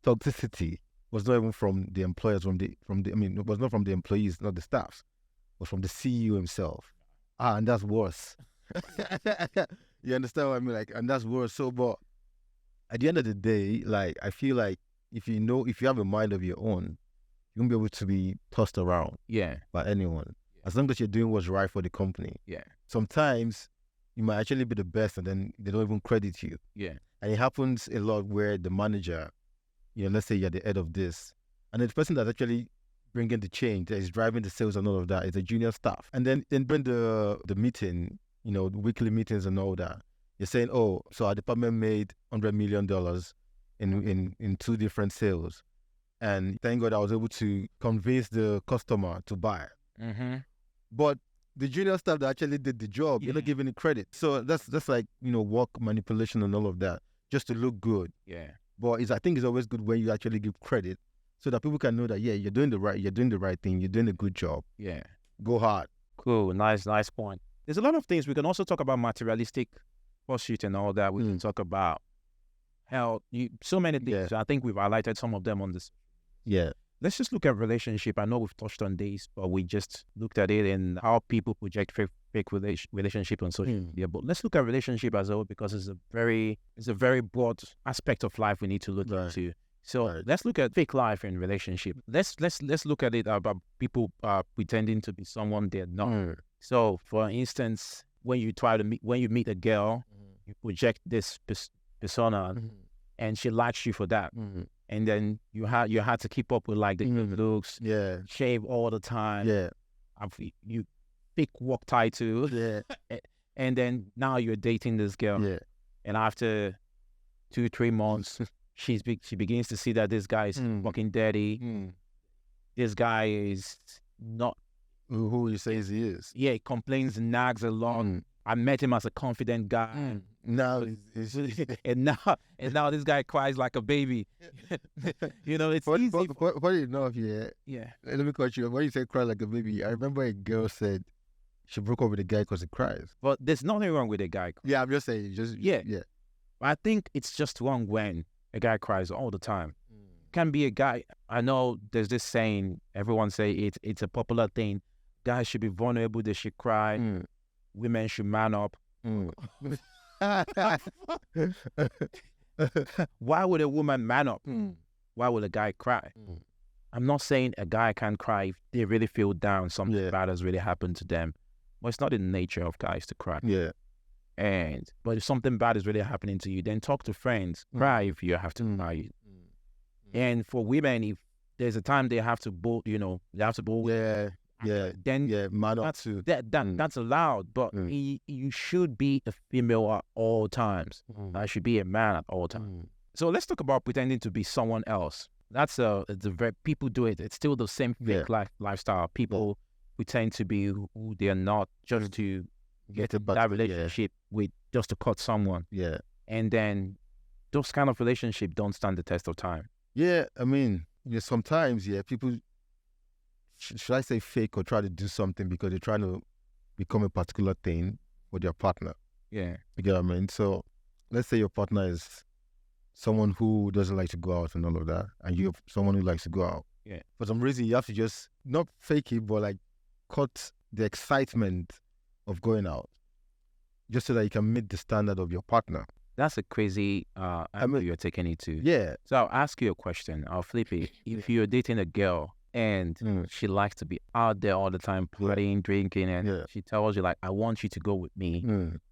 toxicity was not even from the employers, it was not from the employees, not the staffs, but from the CEO himself. And that's worse. You understand what I mean? And that's worse. So, but at the end of the day, I feel like if you have a mind of your own, you won't be able to be tossed around by anyone. As long as you're doing what's right for the company. Yeah. Sometimes you might actually be the best, and then they don't even credit you. Yeah. And it happens a lot where the manager, let's say you're the head of this, and the person that's actually bringing the change, that is driving the sales and all of that, is the junior staff. And then bring the meeting, the weekly meetings and all that. You're saying, so our department made $100 million in 2 different sales. And thank God I was able to convince the customer to buy. But the junior staff that actually did the job, you're not giving it credit. So that's work manipulation and all of that, just to look good. Yeah. But I think it's always good when you actually give credit so that people can know that you're doing the right thing, you're doing a good job. Yeah. Go hard. Cool. Nice point. There's a lot of things. We can also talk about materialistic pursuit and all that. We can talk about health. So many things. I think we've highlighted some of them on this. Yeah. Let's just look at relationship. I know we've touched on this, but we just looked at it and how people project fake relationship on social media. But let's look at relationship as a whole, because it's a very broad aspect of life we need to look into. So let's look at fake life and relationship. Let's look at it about people pretending to be someone they're not. So, for instance, when you meet a girl, you project this persona, and she likes you for that. And then you had to keep up with like the looks, shave all the time, you pick work title, and then now you're dating this girl, and after 2-3 months, she begins to see that this guy is fucking dirty. This guy is not who you say he is. Yeah, he complains and nags a lot. I met him as a confident guy. Now and now this guy cries like a baby. It's easy. Funny enough, let me cut you. When you say cry like a baby, I remember a girl said she broke up with a guy because he cries. But there's nothing wrong with a guy crying. Yeah, I'm just saying. I think it's just wrong when a guy cries all the time. Can be a guy. I know there's this saying, everyone say it's a popular thing. Guys should be vulnerable, they should cry. Women should man up. Why would a woman man up? Why would a guy cry? I'm not saying a guy can't cry if they really feel down, something bad has really happened to them. But it's not in the nature of guys to cry. Yeah. But if something bad is really happening to you, then talk to friends. Cry if you have to cry. And for women, if there's a time they have to both, they have to both. Then man up too. That's allowed, but you should be a female at all times. I should be a man at all times. So let's talk about pretending to be someone else. It's very people do it. It's still the same fake lifestyle. People pretend to be who they are not just to get that relationship with, just to cut someone. Yeah, and then those kind of relationships don't stand the test of time. Yeah, I mean, sometimes people. Should I say fake or try to do something because they're trying to become a particular thing for their partner? Yeah. You get what I mean? So let's say your partner is someone who doesn't like to go out and all of that, and you're someone who likes to go out. Yeah. For some reason, you have to just not fake it, but like cut the excitement of going out just so that you can meet the standard of your partner. That's a crazy angle you're taking it to. Yeah. So I'll ask you a question. I'll flip it. If you're dating a girl and she likes to be out there all the time, partying, drinking, and she tells you, like, I want you to go with me.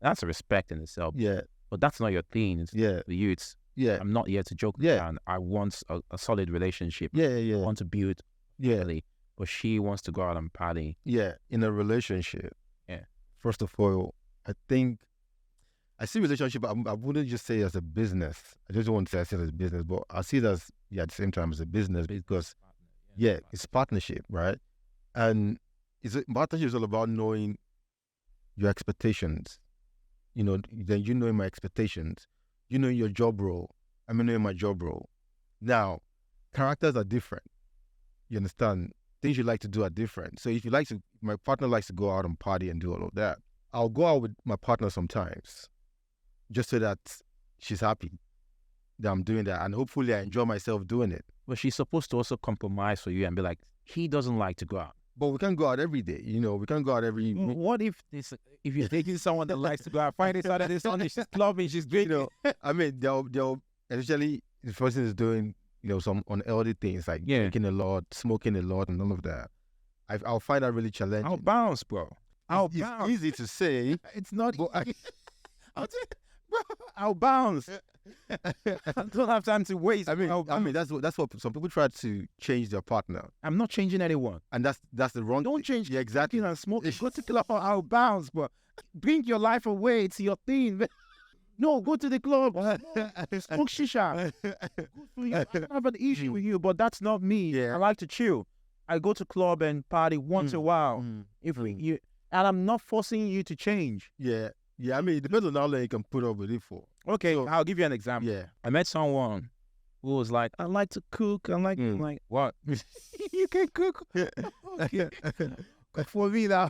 That's a respect in itself. Yeah. But that's not your thing. It's for you, it's, I'm not here to joke around. I want a solid relationship. I want to build family. But she wants to go out and party. Yeah, in a relationship. Yeah. First of all, I think I see relationship, I wouldn't just say it as a business. I just don't want to say I see it as a business, but I see it as, at the same time as a business because, it's partnership, right? And partnership is all about knowing your expectations. Then you knowing my expectations. You know your job role. I'm knowing my job role. Now, characters are different. You understand? Things you like to do are different. So if my partner likes to go out and party and do all of that, I'll go out with my partner sometimes just so that she's happy that I'm doing that. And hopefully I enjoy myself doing it. But she's supposed to also compromise for you and be like, he doesn't like to go out. But we can't go out every day. We can't go out every... What if you're taking someone that likes to go out Friday, Saturday, Sunday, she's clubbing, she's great. I mean, they'll especially the person is doing, some unhealthy things like drinking a lot, smoking a lot, and all of that. I'll find that really challenging. I'll bounce, bro. It's easy to say. It's not. I'll bounce. I don't have time to waste. I mean, that's what some people try to change their partner. I'm not changing anyone, and that's the wrong. Don't change. Yeah, exactly. And smoke. Go to club. I'll bounce, but bring your life away. It's your thing. No, go to the club. Smoke shisha. I don't have an issue with you, but that's not me. Yeah. I like to chill. I go to club and party once a while. And I'm not forcing you to change. Yeah. I mean, it depends on how long you can put up with it for. Okay, so, I'll give you an example. Yeah. I met someone who was like, I like to cook. I'm like, what? You can cook? Okay. Cook for me now.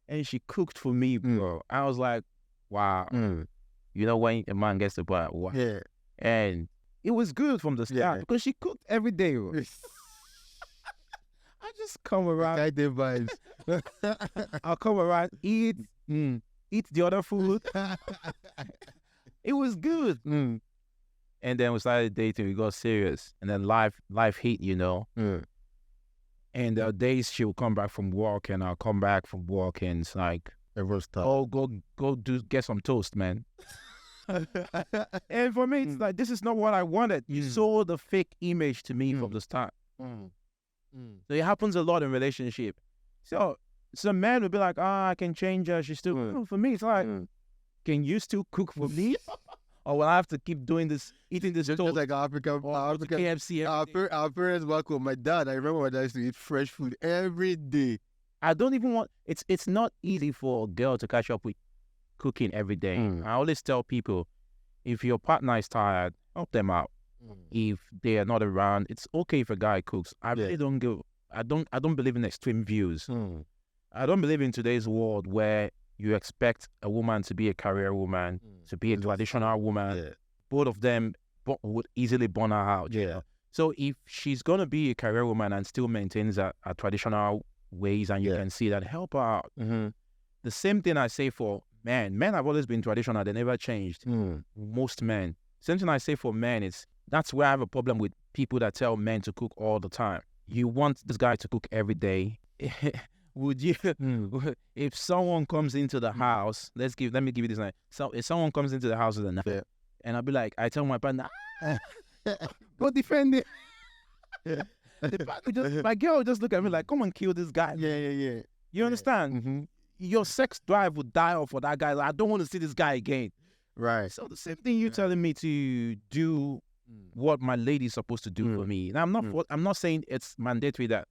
And she cooked for me, bro. I was like, wow. You know when a man gets to buy what? Yeah. And it was good from the start because she cooked every day, bro. I just come around. I did vibes. I'll come around, eat the other food. It was good. And then we started dating. We got serious, and then life hit, you know. And there are days she will come back from work, and I'll come back from work, and it's like, everyone's tough. oh, go get some toast, man. And for me, it's like, this is not what I wanted. You saw the fake image to me from the start. So it happens a lot in relationship. So some man will be like, I can change her. She's still, for me, it's like, can you still cook for me? Or will I have to keep doing this, eating this toast? Just like African KFC. Our parents back home. My dad, I remember my dad used to eat fresh food every day. I don't even want, it's not easy for a girl to catch up with cooking every day. I always tell people, if your partner is tired, help them out. If they are not around, it's okay if a guy cooks. I really don't go. I don't believe in extreme views. I don't believe in today's world where you expect a woman to be a career woman, to be a traditional woman. Yeah. Both of them would easily burn her out. Yeah. You know? So if she's gonna be a career woman and still maintains a traditional ways, and you can see that, help her out. The same thing I say for men. Men have always been traditional. They never changed. Most men. Same thing I say for men. That's where I have a problem with people that tell men to cook all the time. You want this guy to cook every day. Would you, if someone comes into the house, let me give you this night. So if someone comes into the house with a knife, and I'll be like, I tell my partner, go defend it. My girl would just look at me like, come and kill this guy. Yeah. You understand? Your sex drive would die off for that guy. Like, I don't want to see this guy again. Right. So the same thing you're telling me to do what my lady's supposed to do for me. Now, I'm not saying it's mandatory that,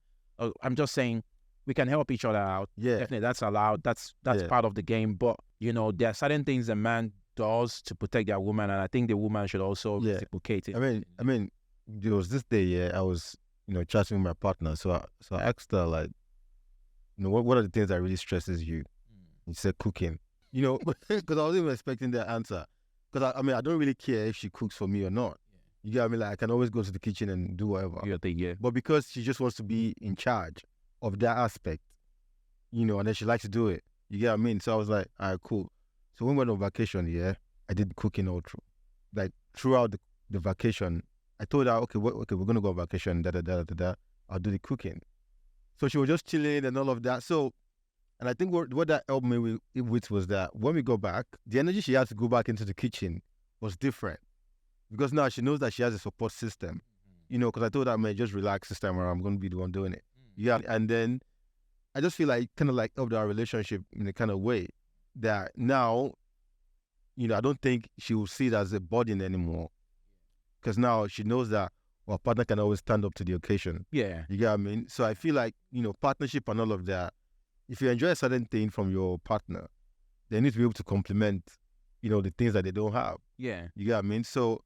I'm just saying we can help each other out. Yeah. Definitely, that's allowed. That's part of the game. But, you know, there are certain things a man does to protect their woman, and I think the woman should also reciprocate it. I mean, there was this day, I was, chatting with my partner. So I asked her, like, what are the things that really stresses you? She said cooking. Because I wasn't even expecting the answer. Because I don't really care if she cooks for me or not. You get what I mean? Like, I can always go to the kitchen and do whatever. But because she just wants to be in charge of that aspect, and then she likes to do it. You get what I mean? So I was like, all right, cool. So when we went on vacation, I did cooking all through. Like, throughout the vacation, I told her, okay, we're going to go on vacation, I'll do the cooking. So she was just chilling and all of that. So, and I think what that helped me with was that when we go back, the energy she had to go back into the kitchen was different. Because now she knows that she has a support system. Because I told her, man, just relax this time around. I'm going to be the one doing it. Yeah. And then I just feel like kind of like helped our relationship in a kind of way that now, I don't think she will see it as a burden anymore. Because now she knows that our partner can always stand up to the occasion. Yeah. You get what I mean? So I feel like, partnership and all of that, if you enjoy a certain thing from your partner, they need to be able to complement, the things that they don't have. Yeah. You get what I mean? So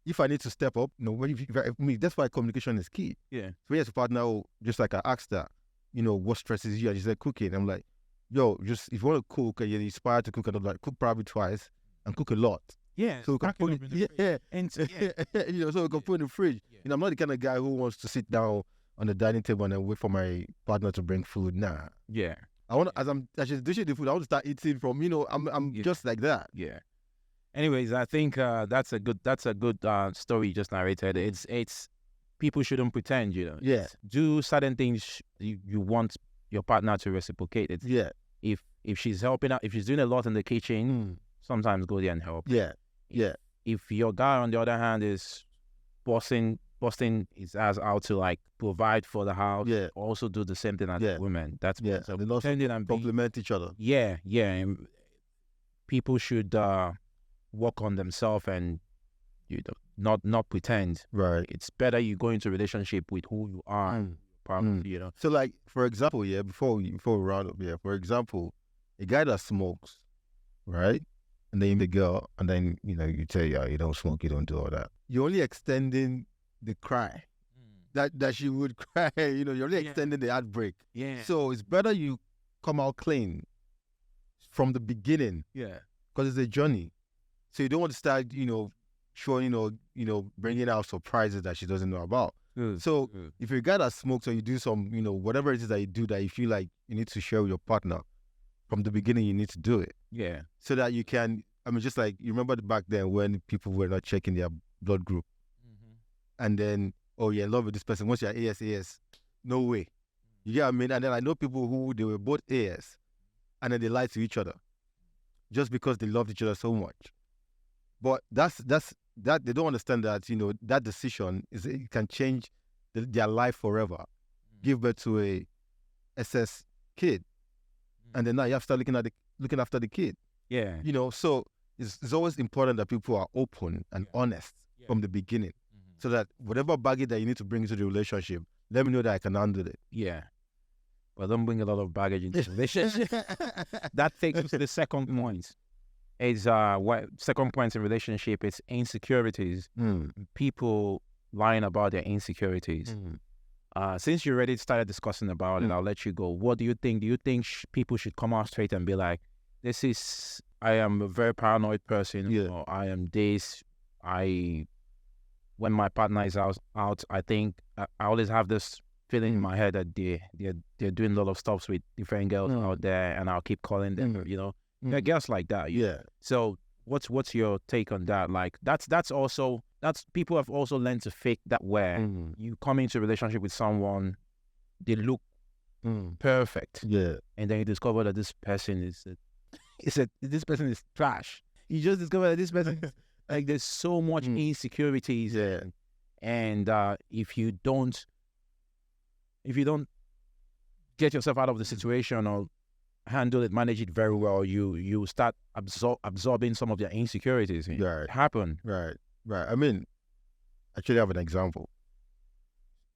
if I need to step up, that's why communication is key. Yeah. So yes, a partner, just like I asked her, what stresses you? And she said cooking. I'm like, yo, just if you want to cook and you're inspired to cook, and I'm like, cook probably twice and cook a lot. Yeah. So we can put it, And so we can put it in the fridge. I'm not the kind of guy who wants to sit down on the dining table and wait for my partner to bring food. Nah. Yeah. I want as she's dishing the food, I want to start eating from. I'm just like that. Yeah. Anyways, I think that's a good story you just narrated. It's people shouldn't pretend. Yeah. Do certain things you want your partner to reciprocate it. Yeah. If she's helping out, if she's doing a lot in the kitchen, sometimes go there and help. Yeah. If your guy, on the other hand, is busting his ass out to like provide for the house, also do the same thing as the women. That's so pretending and complement each other. Yeah. And people should work on themselves and not pretend. Right. It's better you go into a relationship with who you are. Probably, So like, for example, before we round up, for example, a guy that smokes, right? And then the girl, and then you tell you don't smoke, you don't do all that. You're only extending the cry. That she would cry, you're really extending the heartbreak. Yeah. So it's better you come out clean from the beginning. Yeah. Because it's a journey. So you don't want to start, showing, bringing out surprises that she doesn't know about. So if you're a guy that smokes or you do some, whatever it is that you do that you feel like you need to share with your partner, from the beginning you need to do it. Yeah. So that you can, just like, you remember back then when people were not checking their blood group. And then, oh, you're in love with this person. Once you're AS, no way. You get what I mean? And then I know people who, they were both AS, and then they lied to each other just because they loved each other so much. But that they don't understand that, that decision it can change their life forever. Give birth to a SS kid. And then now you have to start looking after the kid. Yeah. So it's always important that people are open and honest from the beginning. So that whatever baggage that you need to bring into the relationship, let me know that I can handle it. Yeah. Well, don't bring a lot of baggage into the relationship. That takes us to the second point. Second point in relationship is insecurities. People lying about their insecurities. Since you already started discussing about it, I'll let you go. What do you think? Do you think people should come out straight and be like, I am a very paranoid person, or I am this, when my partner is out, I think I always have this feeling in my head that they're doing a lot of stuff with different girls out there, and I'll keep calling them, There are girls like that. Yeah. So what's your take on that? Like that's people have also learned to fake that, where you come into a relationship with someone, they look perfect. Yeah. And then you discover that this person this person is trash. You just discover that this person is like, there's so much insecurities. Yeah. And if you don't get yourself out of the situation or handle it, manage it very well, you start absorbing some of their insecurities. Right. Happen. Right. I mean, I actually have an example.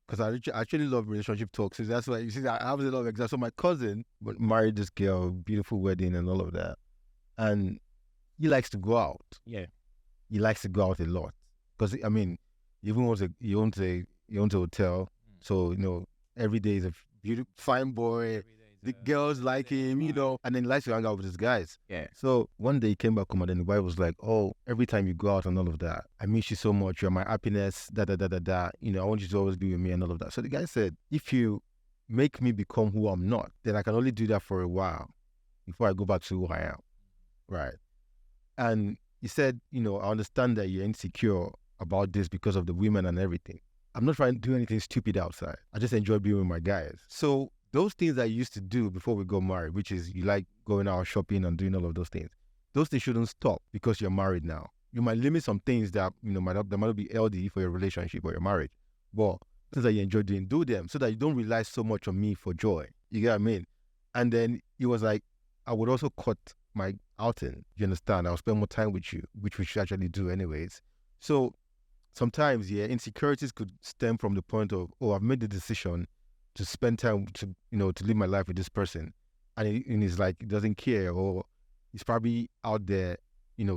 Because I actually love relationship talks. So that's why, you see, I have a lot of examples. So my cousin married this girl, beautiful wedding and all of that. And he likes to go out. Yeah. He likes to go out a lot. Because, he owns a hotel. So, every day is a beautiful, fine boy. The girls like him, and then he likes to hang out with his guys. Yeah. So one day he came back home and then the wife was like, oh, every time you go out and all of that, I miss you so much. You're my happiness, I want you to always be with me and all of that. So the guy said, if you make me become who I'm not, then I can only do that for a while before I go back to who I am. Right. And he said, I understand that you're insecure about this because of the women and everything. I'm not trying to do anything stupid outside. I just enjoy being with my guys. So those things I used to do before we got married, which is you like going out shopping and doing all of those things shouldn't stop because you're married now. You might limit some things that, that might be healthy for your relationship or your marriage. But things that you enjoy doing, do them so that you don't rely so much on me for joy. You get what I mean? And then he was like, I would also cut my outing. You understand? I'll spend more time with you, which we should actually do anyways. So sometimes, insecurities could stem from the point of, oh, I've made the decision to spend time to live my life with this person, and he's like, he doesn't care, or he's probably out there,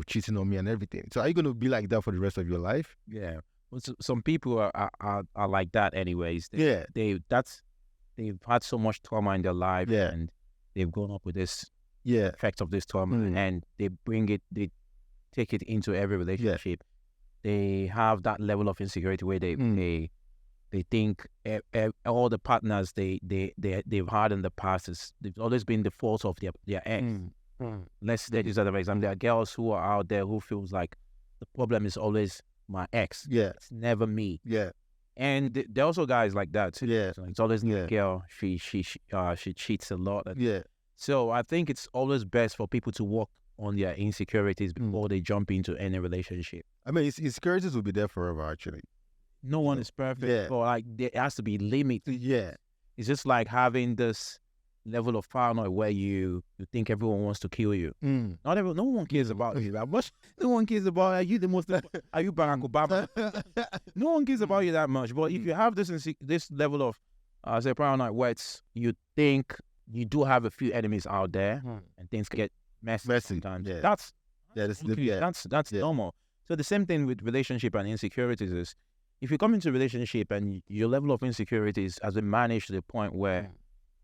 cheating on me and everything. So are you going to be like that for the rest of your life? Yeah. Well, some people are like that anyways. They've had so much trauma in their life, and they've grown up with this effect of this trauma, and they take it into every relationship. They have that level of insecurity where they think all the partners they've had in the past they've always been the fault of their ex. Let's say this other example. There are girls who are out there who feels like the problem is always my ex. Yeah. It's never me. Yeah. And there are also guys like that too. Yeah. So it's always the girl. She cheats a lot. Yeah. So I think it's always best for people to work on their insecurities before they jump into any relationship. I mean, insecurities will be there forever, actually. No one is perfect, but like there has to be limits. Yeah. It's just like having this level of paranoia where you think everyone wants to kill you. No one cares about you that much. No one cares about, are you Barack Obama? No one cares about you that much. But if you have this level of paranoia where you think you do have a few enemies out there and things get messy sometimes. Yeah. That's normal. So the same thing with relationship and insecurities is if you come into a relationship and your level of insecurities has been managed to the point where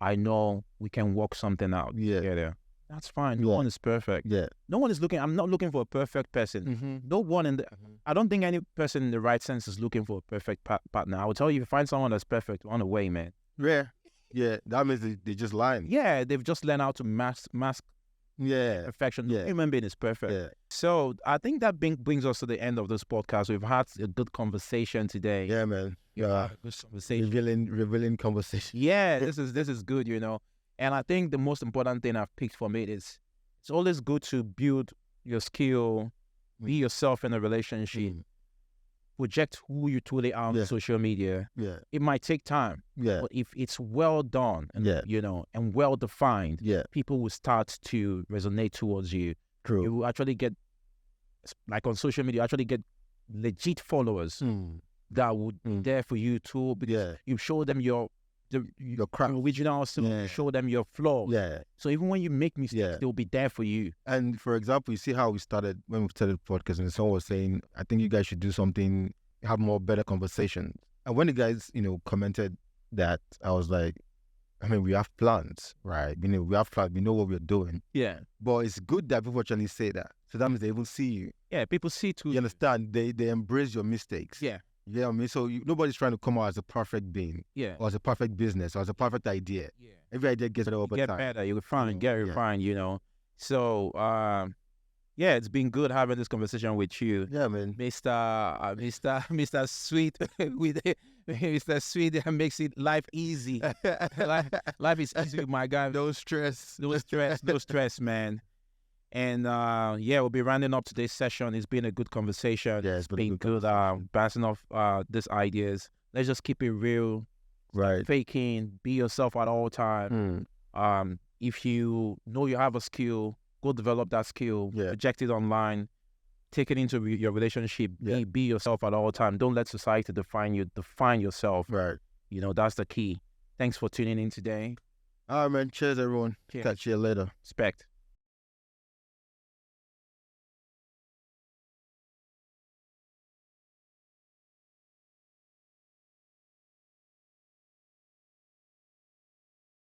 I know we can work something out together, that's fine. No one is perfect. No one is looking. I'm not looking for a perfect person. No one in the. I don't think any person in the right sense is looking for a perfect partner. I will tell you, if you find someone that's perfect, run away, man. Yeah, that means they just lying. Yeah, they've just learned how to mask perfection. No human being is perfect. So I think that brings us to the end of this podcast. We've had a good conversation today. Yeah, man. Good conversation. Revealing conversation. Yeah, this is good, you know. And I think the most important thing I've picked from it is it's always good to build your skill, be yourself in a relationship, project who you truly are on social media. It might take time, but if it's well done and you know, and well defined, people will start to resonate towards you. True. You will actually get, like on social media, actually get legit followers that would be there for you too, because you show them your craft, original, show them your flaws. So even when you make mistakes, they'll be there for you. And for example, you see how we started when we started the podcast, and someone was saying, I think you guys should do something, have more better conversations. And when the guys, you know, commented that, I was like, I mean, we have plans, right? You know, we have plans, we know what we're doing. But it's good that people actually say that. So that means they even see you. Yeah, people see too. You understand? They embrace your mistakes. You know what I mean? So nobody's trying to come out as a perfect being, or as a perfect business, or as a perfect idea. Every idea gets better over time. Get better, you refine, get refined, you know. So, yeah, it's been good having this conversation with you. Yeah, man. Mr. Sweet, with Mr. Sweet that makes it life easy. life is easy with my guy. No stress, man. And yeah, we'll be rounding up today's session. It's been a good conversation. Yeah, it's been good bouncing off these ideas. Let's just keep it real. Right. Faking, be yourself at all times. If you know you have a skill, go develop that skill. Project it online. Take it into your relationship. Be yourself at all times. Don't let society define you. Define yourself. Right. You know, that's the key. Thanks for tuning in today. All right, man. Cheers, everyone. Cheers. Catch you later. Respect.